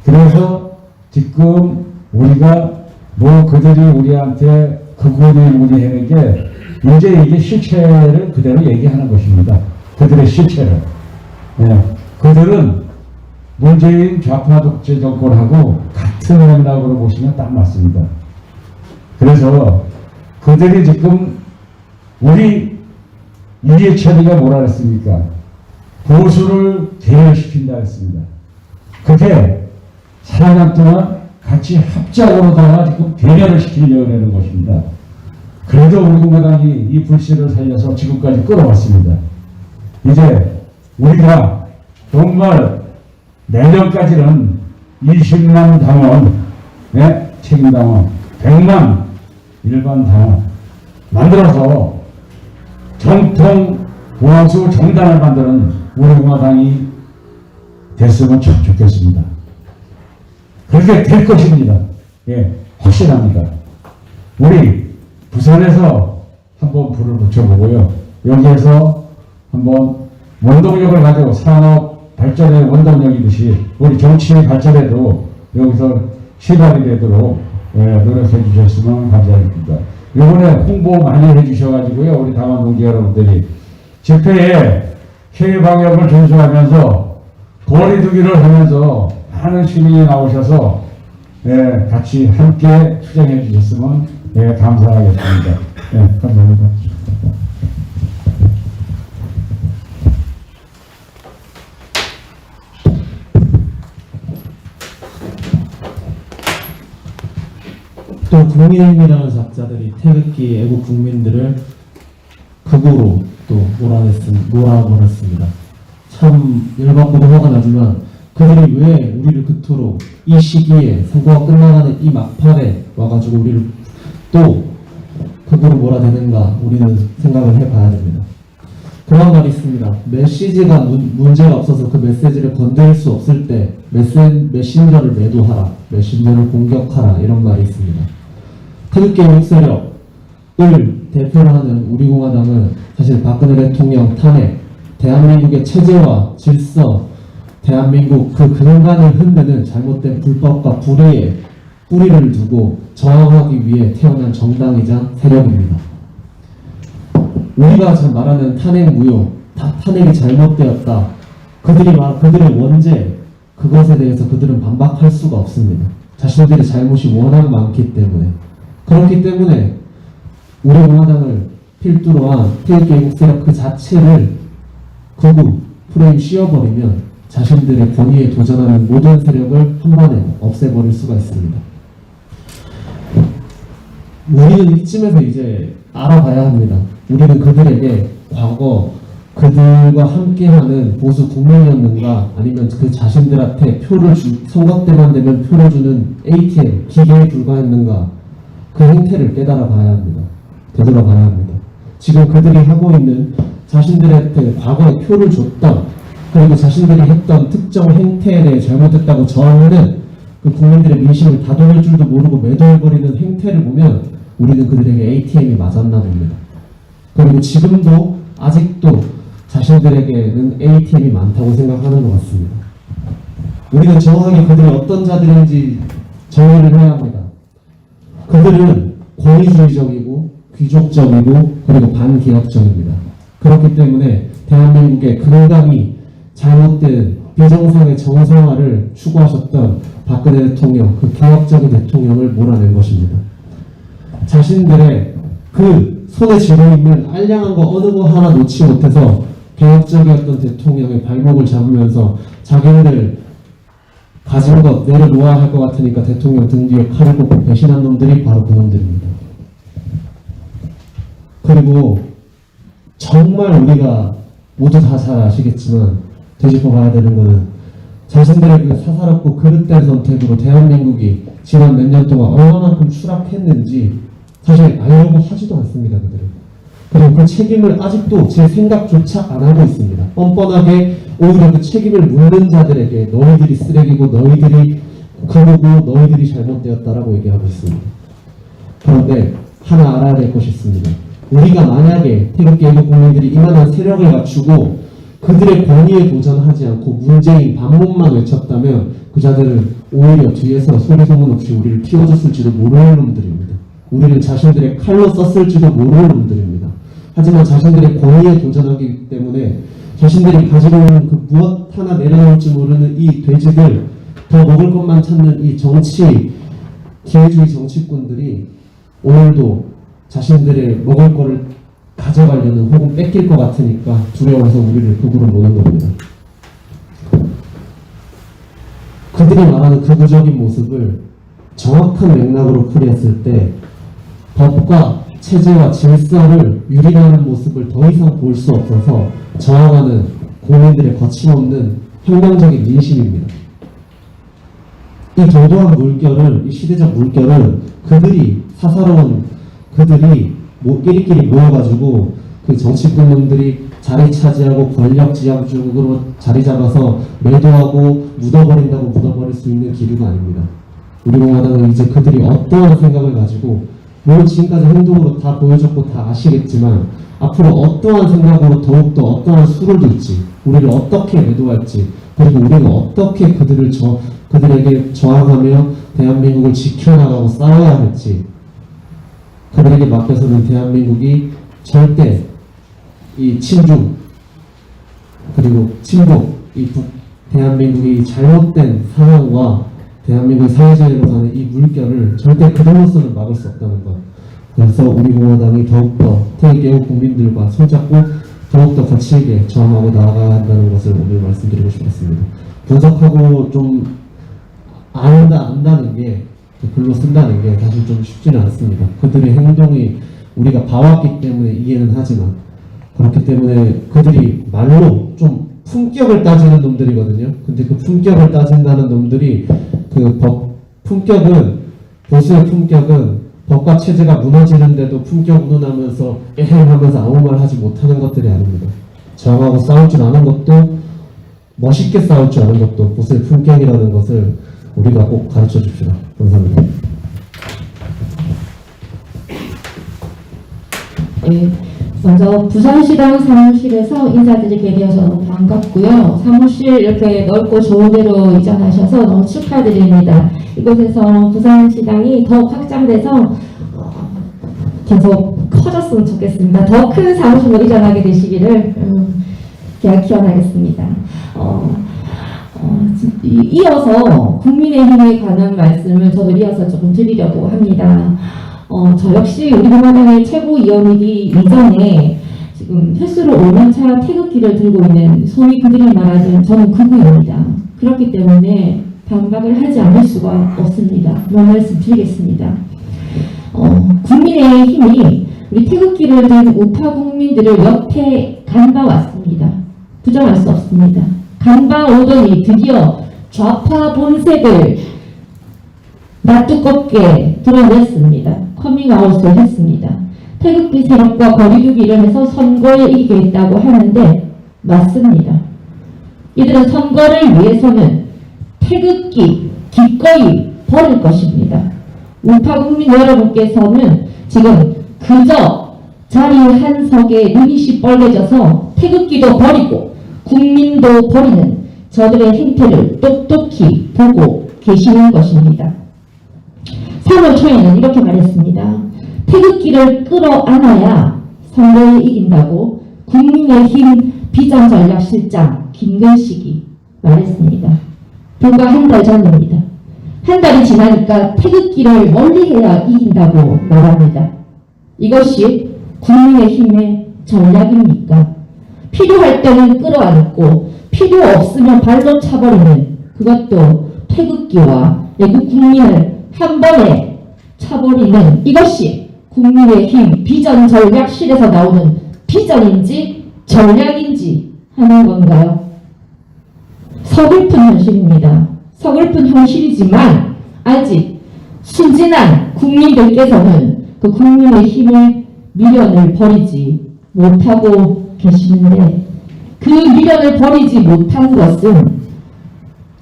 그래서 지금 우리가 뭐 그들이 우리한테 극우니 하는 게 이제 이게 실체를 그대로 얘기하는 것입니다. 그들의 실체를. 그들은 문재인 좌파 독재 정권하고 같은 맥락으로 보시면 딱 맞습니다. 그래서 그들이 지금 우리 이해철이가 뭐라 그랬습니까? 보수를 대열시킨다 했습니다. 그게 4년 동안 같이 합작으로다가 지금 대결을 시키려고 하는 것입니다. 그래도 우리 공화당이 이 불씨를 살려서 지금까지 끌어왔습니다. 이제 우리가 정말 내년까지는 20만 당원, 책임 당원, 100만 일반 당원 만들어서 정통 보수 정당을 만드는 우리 공화당이 됐으면 참 좋겠습니다. 그렇게 될 것입니다. 확실합니다. 우리 부산에서 한번 불을 붙여보고요. 여기에서 한번 원동력을 가지고 산업 발전의 원동력이듯이 우리 정치 발전에도 여기서 시발이 되도록 노력해 주셨으면 감사하겠습니다. 이번에 홍보 많이 해주셔가지고요. 우리 당원 동지 여러분들이 집회에 피해 방역을 준수하면서 거리두기를 하면서 많은 시민이 나오셔서 같이 함께 투쟁해 주셨으면 감사하겠습니다. 감사합니다. 또 국민의힘이라는 작자들이 태극기 애국 국민들을 극우로 또 몰아버렸습니다. 참 열받고도 화가 나지만 그들이 왜 우리를 그토록 이 시기에 선거가 끝나가는 이 막판에 와가지고 우리를 또 극우로 몰아대는가 우리는 생각을 해봐야 됩니다. 그런 말이 있습니다. 메시지가 문제가 없어서 그 메시지를 건드릴 수 없을 때 메신저를 매도하라, 메신저를 공격하라 이런 말이 있습니다. 태극기 애국 세력을 대표로 하는 우리 공화당은 사실 박근혜 대통령 탄핵, 대한민국의 체제와 질서, 대한민국 그 근간을 흔드는 잘못된 불법과 불의에 뿌리를 두고 저항하기 위해 태어난 정당이자 세력입니다. 우리가 잘 말하는 탄핵 무효, 탄핵이 잘못되었다. 그들의 원죄, 그것에 대해서 그들은 반박할 수가 없습니다. 자신들의 잘못이 워낙 많기 때문에. 그렇기 때문에 우리 공화당을 필두로 한 태극기 애국 세력 그 자체를 극우 프레임 씌워버리면 자신들의 권위에 도전하는 모든 세력을 한 번에 없애버릴 수가 있습니다. 우리는 이쯤에서 이제 알아봐야 합니다. 우리는 그들에게 과거 그들과 함께하는 보수 국민이었는가 아니면 그 자신들한테 선거 때만 되면 표를 주는 ATM 기계에 불과했는가 그 행태를 깨달아 봐야 합니다. 되돌아봐야 합니다. 지금 그들이 하고 있는 자신들한테 과거에 표를 줬던 그리고 자신들이 했던 특정 행태에 대해 잘못했다고 저항하는 그 국민들의 민심을 다독일 줄도 모르고 매도해버리는 행태를 보면 우리는 그들에게 ATM이 맞았나 봅니다. 그리고 지금도 아직도 자신들에게는 ATM이 많다고 생각하는 것 같습니다. 우리는 정확하게 그들이 어떤 자들인지 정의를 해야 합니다. 그들은 권위주의적이고 귀족적이고 그리고 반개혁적입니다. 그렇기 때문에 대한민국의 근간이 잘못된 비정상의 정상화를 추구하셨던 박근혜 대통령, 그 개혁적인 대통령을 몰아낸 것입니다. 자신들의 그 손에 쥐고 있는 알량한 거 어느 거 하나 놓지 못해서 개혁적이었던 대통령의 발목을 잡으면서 자기들 가진 것 내려놓아야 할 것 같으니까 대통령 등 뒤에 칼을 꽂고 배신한 놈들이 바로 그 놈들입니다. 그리고 정말 우리가 모두 다 잘 아시겠지만 되짚어 봐야 되는 것은 자신들의 그 사사롭고 그릇된 선택으로 대한민국이 지난 몇 년 동안 얼마만큼 추락했는지 사실 알려고 하지도 않습니다. 그들은. 그리고 그 책임을 아직도 제 생각조차 안 하고 있습니다. 뻔뻔하게 오히려 그 책임을 묻는 자들에게 너희들이 쓰레기고 너희들이 그러고 너희들이 잘못되었다라고 얘기하고 있습니다. 그런데 하나 알아야 될 것이 있습니다. 우리가 만약에 태극기 애국 국민들이 이만한 세력을 갖추고 그들의 권위에 도전하지 않고 문재인 반문만 외쳤다면 그 자들은 오히려 뒤에서 소리 소문 없이 우리를 키워줬을지도 모르는 놈들입니다. 우리를 자신들의 칼로 썼을지도 모르는 놈들입니다. 하지만 자신들의 권위에 도전하기 때문에 자신들이 가지고 있는 그 무엇 하나 내려놓을지 모르는 이 돼지들, 더 먹을 것만 찾는 이 기회주의 정치꾼들이 오늘도 자신들의 먹을 거를 가져가려는 혹은 뺏길 것 같으니까 두려워서 우리를 극으로 모는 겁니다. 그들이 말하는 극우적인 모습을 정확한 맥락으로 풀이했을 때 법과 체제와 질서를 유린하는 모습을 더 이상 볼 수 없어서 저항하는 국민들의 거침없는 혁명적인 민심입니다. 이 도도한 물결을, 이 시대적 물결을 그들이 사사로운 그들이 끼리끼리 모여가지고 그 정치꾼들이 자리 차지하고 권력 지향적으로 자리 잡아서 매도하고 묻어버릴 수 있는 기류가 아닙니다. 우리 공화당은 이제 그들이 어떠한 생각을 가지고 물론 지금까지 행동으로 다 보여줬고 다 아시겠지만 앞으로 어떠한 생각으로 더욱더 어떠한 수를 둘지 우리를 어떻게 매도할지 그리고 우리는 어떻게 그들에게 저항하며 대한민국을 지켜나가고 싸워야 할지 그들에게 맡겨서는 대한민국이 절대 이 친중 그리고 친북 대한민국이 잘못된 상황과 대한민국 사회주의로 가는 이 물결을 절대 그들로서는 막을 수 없다는 것. 그래서 우리 공화당이 더욱더 태극기의 국민들과 손잡고 더욱더 거칠게 저항하고 나아가야 한다는 것을 오늘 말씀드리고 싶었습니다. 분석하고 좀 안다는 게 글로 쓴다는 게 사실 좀 쉽지는 않습니다. 그들의 행동이 우리가 봐왔기 때문에 이해는 하지만 그렇기 때문에 그들이 말로 좀 품격을 따지는 놈들이거든요. 근데 그 품격을 따진다는 놈들이 보수의 품격은 법과 체제가 무너지는데도 품격 운운하면서 에헴하면서 아무 말 하지 못하는 것들이 아닙니다. 저항하고 싸울 줄 아는 것도 멋있게 싸울 줄 아는 것도 보수의 품격이라는 것을 우리가 꼭 가르쳐 줍시다. 감사합니다. 네, 먼저 부산시당 사무실에서 인사드리게 되어서 너무 반갑고요. 사무실 이렇게 넓고 좋은 데로 이전하셔서 너무 축하드립니다. 이곳에서 부산시당이 더욱 확장돼서 계속 커졌으면 좋겠습니다. 더 큰 사무실로 이전하게 되시기를 기원하겠습니다. 이어서 국민의힘에 관한 말씀을 저도 이어서 조금 드리려고 합니다. 저 역시 우리 공화당의 최고위원이기 이전에 지금 횟수로 5년차 태극기를 들고 있는 소위 그들이 말하는 저는 극우입니다. 그렇기 때문에 반박을 하지 않을 수가 없습니다. 이런 말씀 드리겠습니다. 국민의힘이 우리 태극기를 든 우파 국민들을 옆에 간봐왔습니다. 부정할 수 없습니다. 간봐오더니 드디어 좌파 본색을 낯두껍게 드러냈습니다. 커밍아웃을 했습니다. 태극기 세력과 거리두기를 해서 선거에 이기겠다고 하는데 맞습니다. 이들은 선거를 위해서는 태극기 기꺼이 버릴 것입니다. 우파 국민 여러분께서는 지금 그저 자리 한 석에 눈이 시뻘개져서 태극기도 버리고 국민도 버리는 저들의 행태를 똑똑히 보고 계시는 것입니다. 3월 초에는 이렇게 말했습니다. 태극기를 끌어안아야 선거에 이긴다고 국민의힘 비전전략실장 김근식이 말했습니다. 불과 한 달 전입니다. 한 달이 지나니까 태극기를 멀리해야 이긴다고 말합니다. 이것이 국민의힘의 전략입니까? 필요할 때는 끌어안고 필요 없으면 발로 차버리는 그것도 태극기와 애국 국민을 한 번에 차버리는 이것이 국민의힘 비전전략실에서 나오는 비전인지 전략인지 하는 건가요? 서글픈 현실입니다. 서글픈 현실이지만 아직 순진한 국민들께서는 그 국민의힘의 미련을 버리지 못하고 계시는데 그 미련을 버리지 못한 것은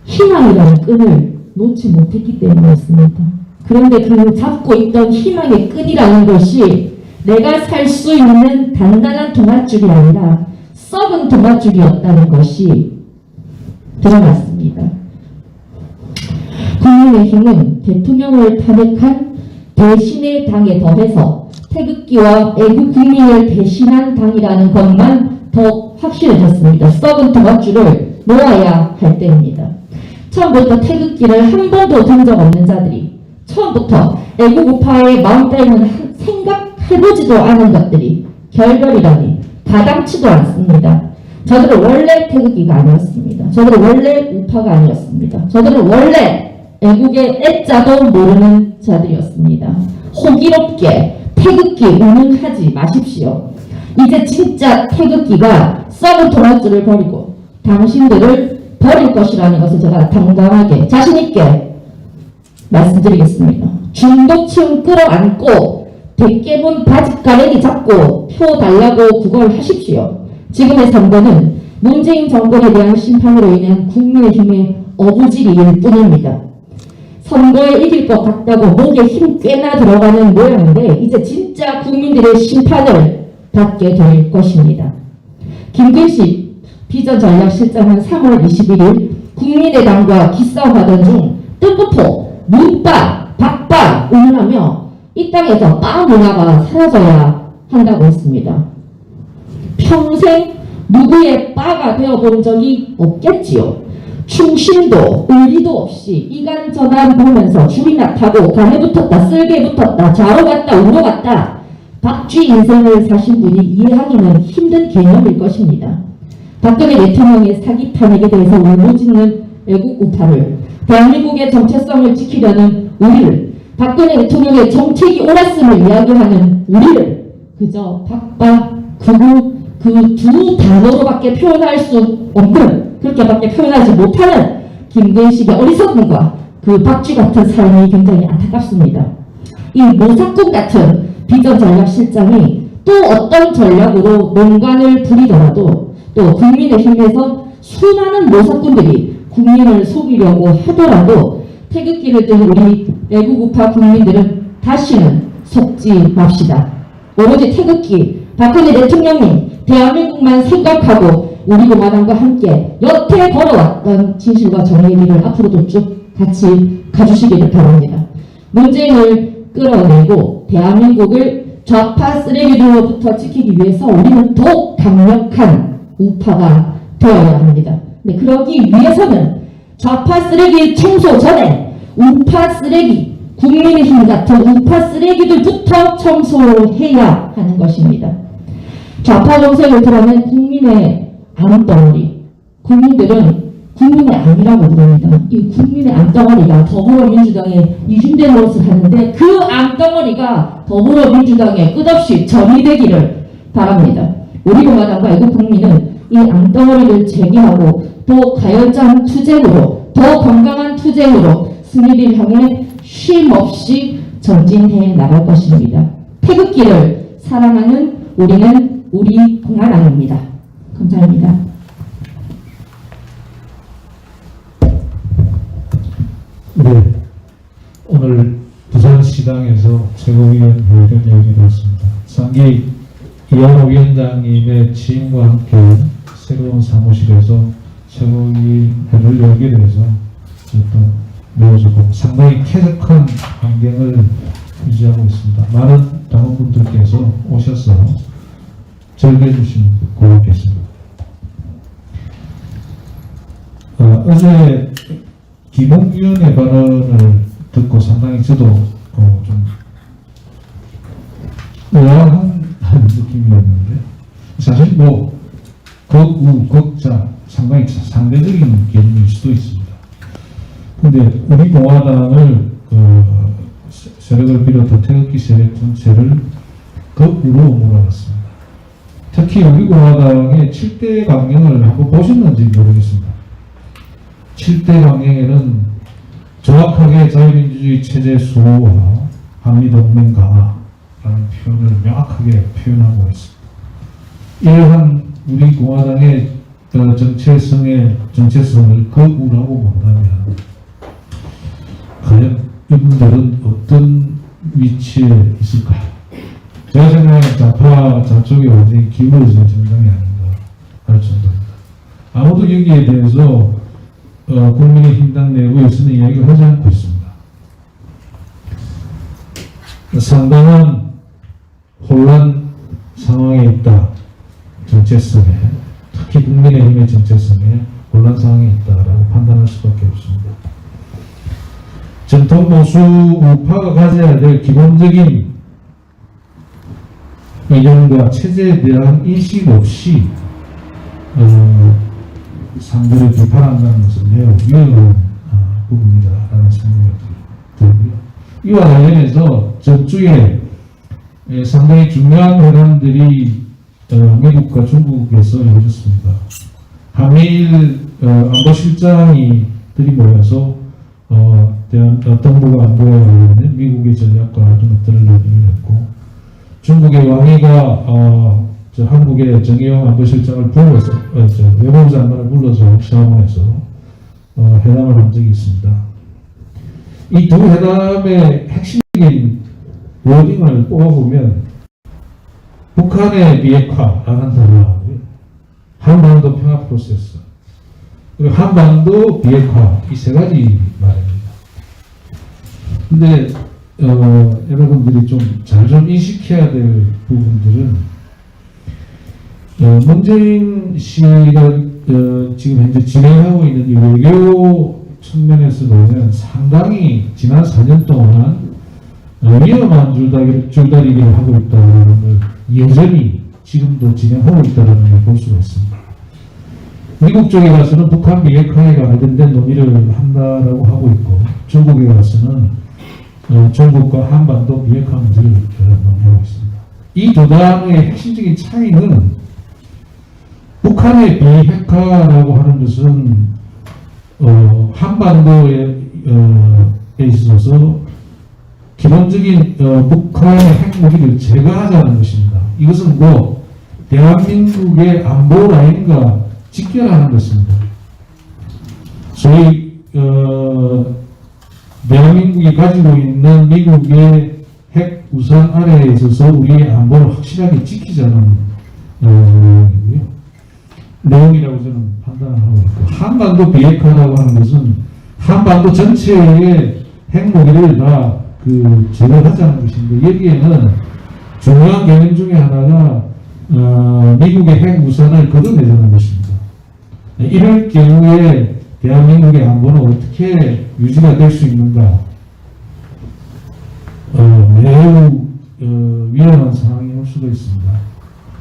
희망이라는 끈을 놓지 못했기 때문이었습니다. 그런데 그 잡고 있던 희망의 끈이라는 것이 내가 살 수 있는 단단한 동아줄이 아니라 썩은 동아줄이었다는 것이 드러났습니다. 국민의힘은 대통령을 탄핵한 대신의 당에 더해서 태극기와 애국 국민을 대신한 당이라는 것만 더 확실해졌습니다. 썩은 토막줄을 놓아야 할 때입니다. 처음부터 태극기를 한 번도 든 적 없는 자들이, 처음부터 애국우파의 마음 때문에 생각해보지도 않은 것들이 결별이라니 가당치도 않습니다. 저들은 원래 태극기가 아니었습니다. 저들은 원래 우파가 아니었습니다. 저들은 원래 애국의 애자도 모르는 자들이었습니다. 호기롭게 태극기 운운하지 마십시오. 이제 진짜 태극기가 썩은 토막줄을 버리고 당신들을 버릴 것이라는 것을 제가 당당하게 자신있게 말씀드리겠습니다. 중도층 끌어안고 대깨문 바짓가랭이 잡고 표 달라고 그걸 하십시오. 지금의 선거는 문재인 정권에 대한 심판으로 인한 국민의힘의 어부지리일 뿐입니다. 선거에 이길 것 같다고 목에 힘 꽤나 들어가는 모양인데 이제 진짜 국민들의 심판을 받게 될 것입니다. 김근식 비전전략실장은 3월 21일 국민의당과 기싸움하던 중 뜻부포, 문바, 박바 운운하며 이 땅에서 빠 문화가 사라져야 한다고 했습니다. 평생 누구의 빠가 되어본 적이 없겠지요. 충심도 의리도 없이 이간저간 보면서 줄이나 타고 간에 붙었다 쓸개 붙었다 좌로 갔다 우로 갔다 박쥐 인생을 사신 분이 이해하기는 힘든 개념일 것입니다. 박근혜 대통령의 사기 탄핵에 대해서 울부짖는 애국 우파를, 대한민국의 정체성을 지키려는 우리를, 박근혜 대통령의 정책이 옳았음을 이야기하는 우리를 그저 박박 극우 그 두 단어로밖에 표현할 수 없는, 그렇게밖에 표현하지 못하는 김근식의 어리석음과 그 박쥐 같은 삶이 굉장히 안타깝습니다. 이 모사꾼 같은 비전전략실장이 또 어떤 전략으로 농간을 부리더라도 또 국민의힘에서 수많은 모사꾼들이 국민을 속이려고 하더라도 태극기를 든 우리 애국우파 국민들은 다시는 속지 맙시다. 오로지 태극기, 박근혜 대통령님 대한민국만 생각하고 우리 공화당과 함께 여태 걸어왔던 진실과 정의의 길을 앞으로도 쭉 같이 가주시기를 바랍니다. 문재인을 끌어내고 대한민국을 좌파 쓰레기들로부터 지키기 위해서 우리는 더욱 강력한 우파가 되어야 합니다. 네, 그러기 위해서는 좌파 쓰레기 청소 전에 우파 쓰레기, 국민의힘 같은 우파 쓰레기들부터 청소를 해야 하는 것입니다. 좌파 정책을 드러낸 국민의 암덩어리, 국민들은 국민의 암이라고 부릅니다. 이 국민의 암덩어리가 더불어민주당에 이준된 것을 하는데 그 암덩어리가 더불어민주당에 끝없이 전이되기를 바랍니다. 우리 공화당과 애국국민은 이 암덩어리를 제기하고 더 가열찬 투쟁으로, 더 건강한 투쟁으로 승리를 향해 쉼없이 전진해 나갈 것입니다. 태극기를 사랑하는 우리는 우리 공화당입니다. 감사합니다. 네, 오늘 부산시당에서 최고위원 회의를 열리었습니다. 상기 이현호 위원장님의 지임과 함께 새로운 사무실에서 최고위원회를 열게 돼서 어떤 매우 좋고 상당히 쾌적한 환경을 유지하고 있습니다. 많은 당원분들께서 오셔서 즐겨해 주시면 고맙겠습니다. 어제 기본위원회 발언을 듣고 상당히 저도 좀 의아한 느낌이었는데 사실 뭐 극우, 극자 상당히 상대적인 개념일 수도 있습니다. 근데 우리 공화당을 세력을 비롯한 태극기 세력 전체를 극우로 몰아갔습니다. 특히 우리 공화당의 7대 강령을 한번 보셨는지 모르겠습니다. 7대 강령에는 정확하게 자유민주주의 체제 수호와 한미동맹 강화라는 표현을 명확하게 표현하고 있습니다. 이러한 우리 공화당의 정체성을 극우라고 본다면 과연 이분들은 어떤 위치에 있을까요? 제가 생각하는 좌파 좌쪽에 완전히 기울어진 정당이 아닌가 할 정도입니다. 아무도 여기에 대해서 국민의힘당 내부에서는 이야기를 하지 않고 있습니다. 상당한 혼란 상황에 있다. 정체성에 특히 국민의힘의 정체성에 혼란 상황에 있다라고 판단할 수밖에 없습니다. 전통 보수 우파가 가져야 될 기본적인 이념과 체제에 대한 인식 없이 상대를 비판한다는 것은 매우 위험한 부분이다라는 생각이 들고요. 이와 관련해서 저쪽에 상당히 중요한 회담들이 미국과 중국에서 이루어졌습니다. 한미일 안보실장이 들이모여서 동북아 안보에 관련된 미국의 전략과 이런 것들을 논의를 했고, 중국의 왕이가 한국의 정의용 안보실장을 불러서 외무부 장관을 불러서 샤워에서 회담을 한 적이 있습니다. 이 두 회담의 핵심적인 워딩을 뽑아보면 북한의 비핵화라는 단어를 하고요, 한반도 평화 프로세스, 그리고 한반도 비핵화, 이 세 가지 말입니다. 근데 여러분들이 좀 잘 좀 인식해야 될 부분들은 문재인 씨가 지금 현재 진행하고 있는 이 외교 측면에서 보면 상당히 지난 4년 동안 위험한 줄다리기를 하고 있다는 걸 여전히 지금도 진행하고 있다는 걸 볼 수가 있습니다. 미국 쪽에 가서는 북한 비핵화에 관련된 논의를 한다라고 하고 있고, 중국에 가서는 중국과 한반도 비핵화 문제를 논의하고 있습니다. 이 두 당의 핵심적인 차이는 북한의 비핵화라고 하는 것은 한반도에 있어서 기본적인 북한의 핵무기를 제거하자는 것입니다. 이것은 뭐 대한민국의 안보 라인과 직결하는 것입니다. 소위 대한민국이 가지고 있는 미국의 핵 우산 아래에 있어서 우리의 안보를 확실하게 지키자는 내용이라고 저는 판단을 하고 있고, 한반도 비핵화라고 하는 것은 한반도 전체의 핵무기를 다 제거하자는 것인데, 여기에는 중요한 개념 중에 하나가 미국의 핵 우산을 걷어내자는 것입니다. 이럴 경우에 대한민국의 안보는 어떻게 유지가 될 수 있는가? 매우 위험한 상황이 올 수도 있습니다.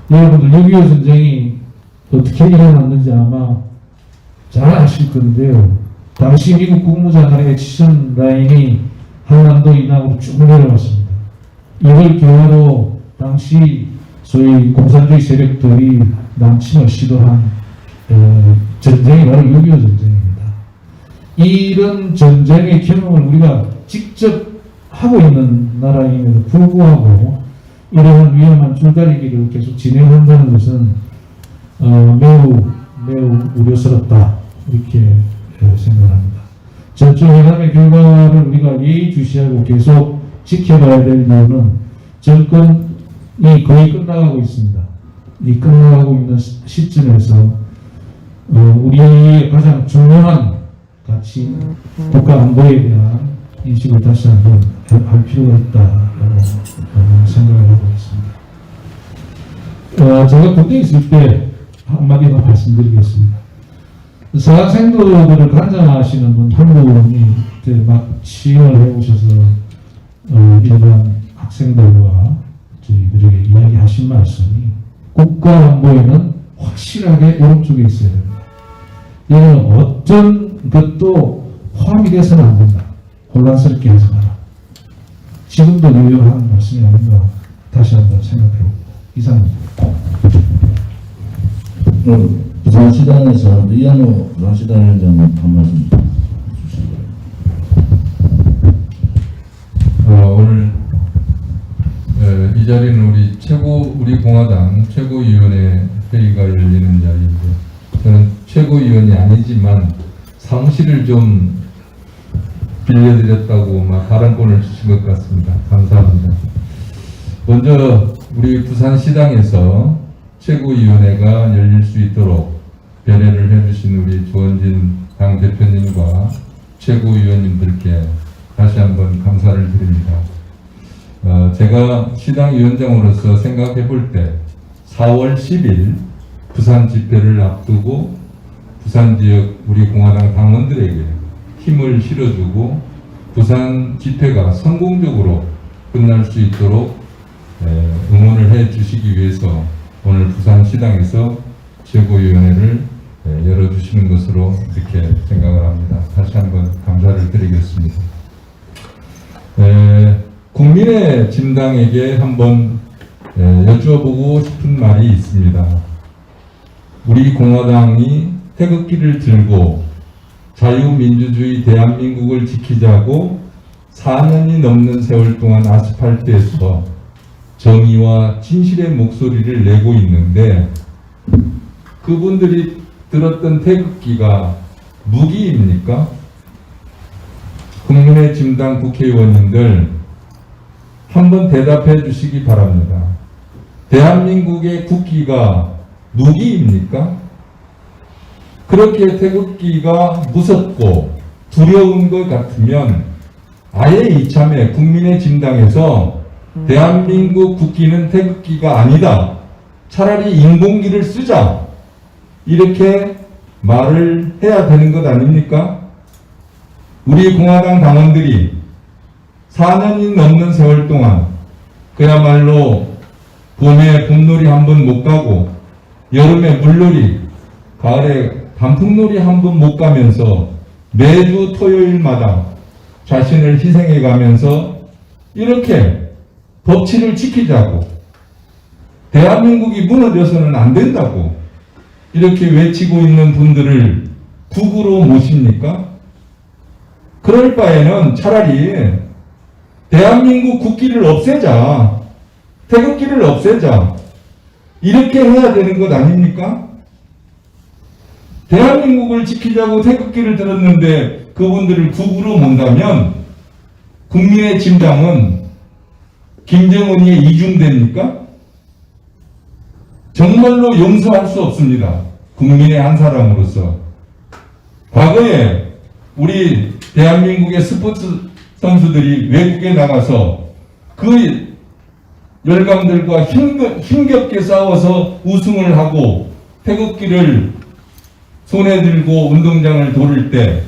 여러분들 6.25 전쟁이 어떻게 일어났는지 아마 잘 아실 건데요. 당시 미국 국무장관의 액션 라인이 한반도 이남으로 쭉 내려왔습니다. 이걸 기화로 당시 소위 공산주의 세력들이 남침을 시도한 전쟁이 바로 6.25 전쟁입니다. 이런 전쟁의 경험을 우리가 직접 하고 있는 나라임에도 불구하고 이러한 위험한 줄다리기를 계속 진행한다는 것은 매우 우려스럽다, 이렇게 생각합니다. 전주 회담의 결과를 우리가 예의주시하고 계속 지켜봐야 될 이유는 정권이 거의 끝나가고 있습니다. 이 끝나가고 있는 시점에서 우리의 가장 중요한 가치, 국가 안보에 대한 인식을 다시 한번 할 필요가 있다라고 생각을 하고 있습니다. 제가 군대에 있을 때 한마디만 말씀드리겠습니다. 사학생들을 관장하시는 분 한 분이 그때 막 시연을 해오셔서 일반 학생들과 저희들에게 이야기하신 말씀이, 국가 안보에는 확실하게 오른쪽에 있어야 됩니다. 이는 어떤 것도 포함이 돼서는 안 된다. 혼란스럽게 하지 마라. 지금도 유효한 말씀이 아닌가 다시 한번 생각해봅니다. 이상입니다. 부산시당에서 이한호 부산시당 위원장님 한 말씀 해주시기 바랍니다. 오늘 이 자리는 우리 공화당 최고위원회 회의가 열리는 자리인데, 저는 최고위원이 아니지만 사무실을 좀 빌려드렸다고 발언권을 주신 것 같습니다. 감사합니다. 먼저 우리 부산시당에서 최고위원회가 열릴 수 있도록 변해를 해주신 우리 조원진 당대표님과 최고위원님들께 다시 한번 감사를 드립니다. 제가 시당위원장으로서 생각해 볼 때 4월 10일 부산 집회를 앞두고 부산 지역 우리 공화당 당원들에게 힘을 실어주고 부산 집회가 성공적으로 끝날 수 있도록 응원을 해 주시기 위해서 오늘 부산시당에서 최고위원회를 열어주시는 것으로 이렇게 생각을 합니다. 다시 한번 감사를 드리겠습니다. 국민의 진당에게 한번 여쭈어보고 싶은 말이 있습니다. 우리 공화당이 태극기를 들고 자유민주주의 대한민국을 지키자고 4년이 넘는 세월 동안 아스팔트에서 정의와 진실의 목소리를 내고 있는데 그분들이 들었던 태극기가 무기입니까? 국민의 진당 국회의원님들 한번 대답해 주시기 바랍니다. 대한민국의 국기가 무기입니까? 그렇게 태극기가 무섭고 두려운 것 같으면 아예 이참에 국민의 진당에서 대한민국 국기는 태극기가 아니다. 차라리 인공기를 쓰자. 이렇게 말을 해야 되는 것 아닙니까? 우리 공화당 당원들이 4년이 넘는 세월 동안 그야말로 봄에 봄놀이 한 번 못 가고 여름에 물놀이, 가을에 단풍놀이 한 번 못 가면서 매주 토요일마다 자신을 희생해 가면서 이렇게 법치를 지키자고 대한민국이 무너져서는 안 된다고 이렇게 외치고 있는 분들을 국으로 모십니까? 그럴 바에는 차라리 대한민국 국기를 없애자, 태극기를 없애자 이렇게 해야 되는 것 아닙니까? 대한민국을 지키자고 태극기를 들었는데 그분들을 국으로 몬다면 국민의 진당은 김정은이 이중됩니까? 정말로 용서할 수 없습니다. 국민의 한 사람으로서. 과거에 우리 대한민국의 스포츠 선수들이 외국에 나가서 그 열강들과 힘겹게 싸워서 우승을 하고 태극기를 손에 들고 운동장을 돌을 때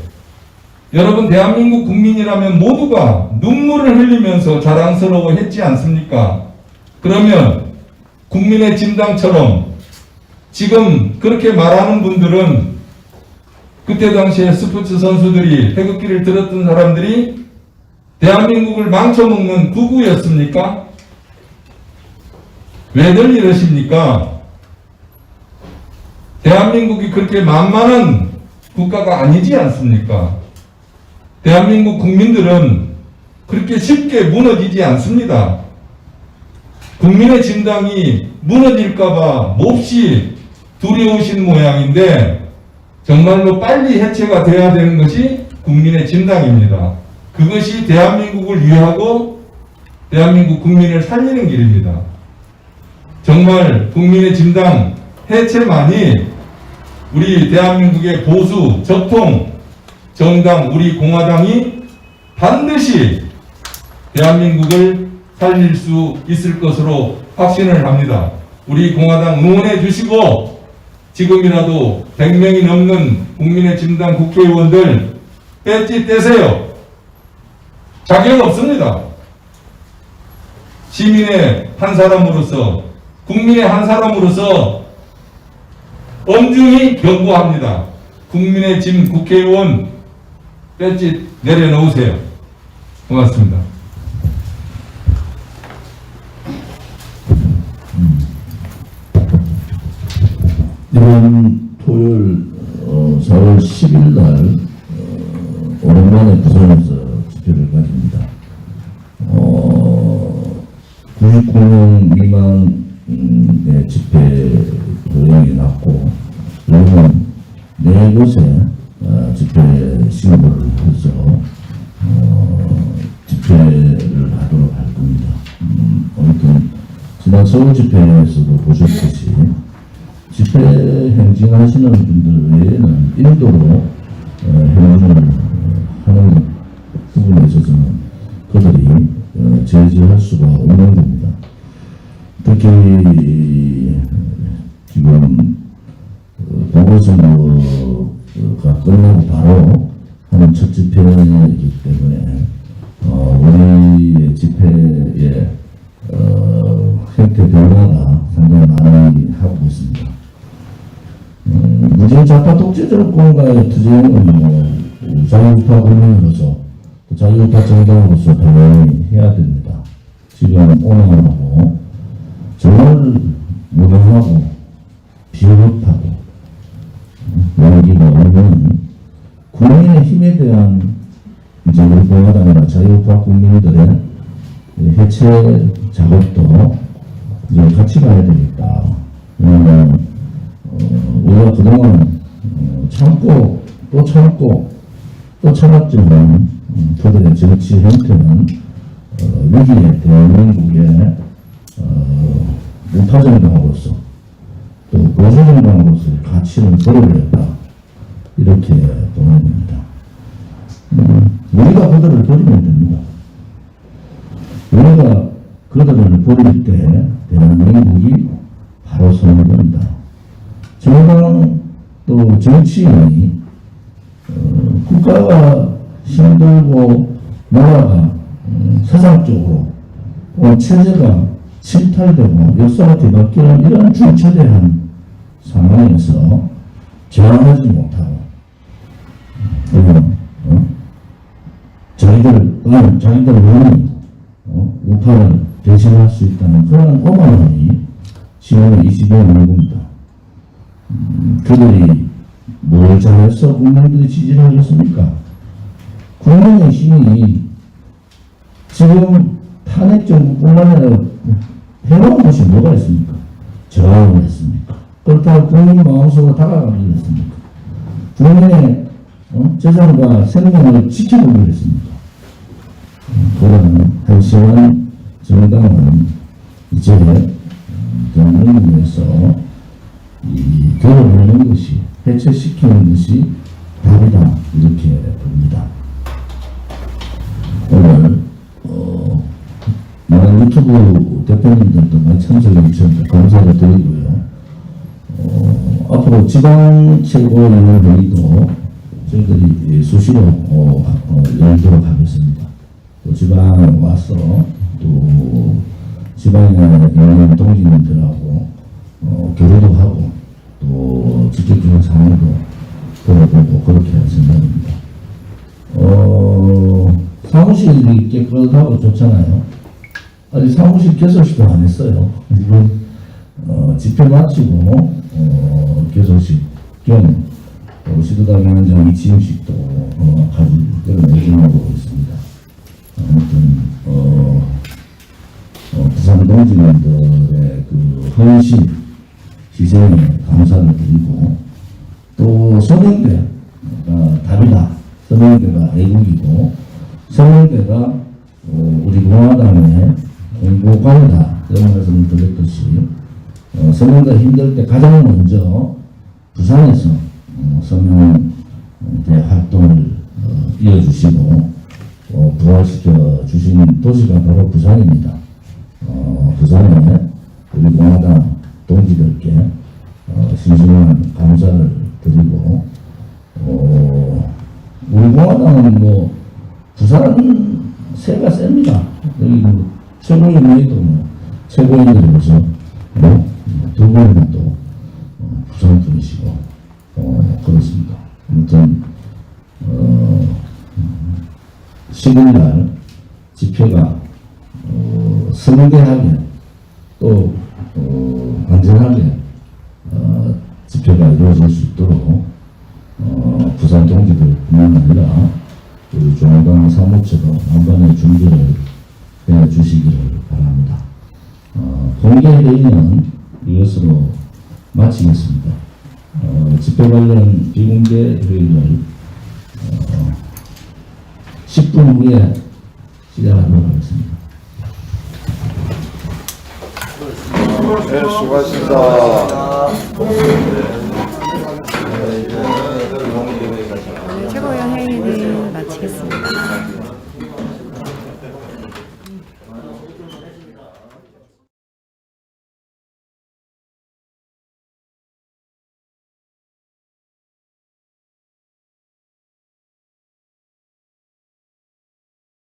여러분 대한민국 국민이라면 모두가 눈물을 흘리면서 자랑스러워 했지 않습니까? 그러면 국민의 진당처럼 지금 그렇게 말하는 분들은 그때 당시에 스포츠 선수들이 태극기를 들었던 사람들이 대한민국을 망쳐먹는 구구였습니까? 왜들 이러십니까? 대한민국이 그렇게 만만한 국가가 아니지 않습니까? 대한민국 국민들은 그렇게 쉽게 무너지지 않습니다. 국민의 진당이 무너질까봐 몹시 두려우신 모양인데 정말로 빨리 해체가 돼야 되는 것이 국민의 진당입니다. 그것이 대한민국을 위하고 대한민국 국민을 살리는 길입니다. 정말 국민의 진당 해체만이 우리 대한민국의 보수, 적통, 정당, 우리 공화당이 반드시 대한민국을 살릴 수 있을 것으로 확신을 합니다. 우리 공화당 응원해 주시고 지금이라도 100명이 넘는 국민의 진당 국회의원들 배지 떼세요. 자격 없습니다. 시민의 한 사람으로서 국민의 한 사람으로서 엄중히 경고합니다. 국민의 진 국회의원 배지 내려놓으세요. 고맙습니다. 이번 토요일 4월 10일 날 오랜만에 부산에서 집회를 가집니다. 90명 미만의 집회 도형이 났고 요즘 4곳에 집회 신고를 해서 집회를 하도록 할 겁니다. 아무튼 지난 서울 집회에서도 보셨듯이 집회 행진하시는 분들 외에는 인도로 행진을 하는 부분에 있어서는 그들이 제지할 수가 없는 겁니다. 특히 지금 독재 정권과의 투쟁은 자유우파 국민으로서 또 자유우파 정당으로서 당연히 해야 됩니다. 지금 오늘하고 정말 무능하고 비겁하고 용기가 없는 국민의힘에 대한 이제 우리 공화당이나 자유우파 국민들의 해체 작업도 이제 같이 가야 되겠다. 왜냐하면 우리가 그동안 참고 또 참고 또 참았지만 그들의 정치 형태는 위기에 대한민국의 우파정당으로서 또 보수정당으로서의 가치를 버려버렸다. 이렇게 보는 겁니다. 우리가 그들을 버리면 됩니다. 우리가 그들을 버릴 때 대한민국이 바로 서는 겁니다. 정당 또 정치인이 국가가 힘들고 나라가 세상적으로 체제가 침탈되고 역사가 뒤바뀌는 이런 중차대한 상황에서 저항하지 못하고 자기들 원이 우파를 대신할 수 있다는 그런 오만함이 지금 이 시대에 있는 겁니다. 그들이 뭘 잘해서 국민들이 지지를 하겠습니까? 국민의 힘이 지금 탄핵 정부뿐만 아니라 해놓은 것이 뭐가 있습니까? 저항을 했습니까? 그렇다고 국민 마음속으로 다가가기로 했습니까? 국민의 재산과 생명을 지켜보기로 했습니까? 그런 한심한 정당은 이제 대한민국에서 이 결혼하는 것이 해체시키는 것이 답이다 이렇게 봅니다. 오늘 많은 유튜브 대표님들도 많이 참석해 주셔서 감사를 드리고요. 앞으로 지방 최고위원회의도 저희들이 수시로 열도록 하겠습니다. 또 지방에 와서 또 지방에 있는 동지님들하고 교류도 하고 또 지켜주는 상황도 돌아보고 그렇게 할 생각입니다. 사무실이 깨끗하고 좋잖아요. 아직 사무실 개소식도 안 했어요. 지금 집회 마치고 개소식 겸 시도당위원장 이치임식도 가질 예정하고 있습니다. 아무튼 부산 동지님들의 그 헌신, 희생에 감사를 드리고 또 서명대가 답이다. 서명대가 애국이고 서명대가 우리 공화당의 공보관이다. 이런 말씀을 드렸듯이 서명대 힘들 때 가장 먼저 부산에서 서명대 활동을 이어주시고 부활시켜 주신 도시가 바로 부산입니다. 부산에 우리 공화당 동지들께 신심한 감사를 드리고 우리 공화당은 뭐 부산 세가 셉니다. 여기 뭐 최고위원회도 최고위원들로서 두 분은 또 부산 분이시고 그렇습니다. 아무튼 10일날 집회가 성대하게 또 안전하게 집회가 이루어질 수 있도록 부산 동지들뿐만 아니라 우리 중앙당 사무처도 만반의 준비를 해주시기를 바랍니다. 공개 회의는 이것으로 마치겠습니다. 집회 관련 비공개 회의를 10분 후에 시작하도록 하겠습니다. 네, 수고하셨습니다.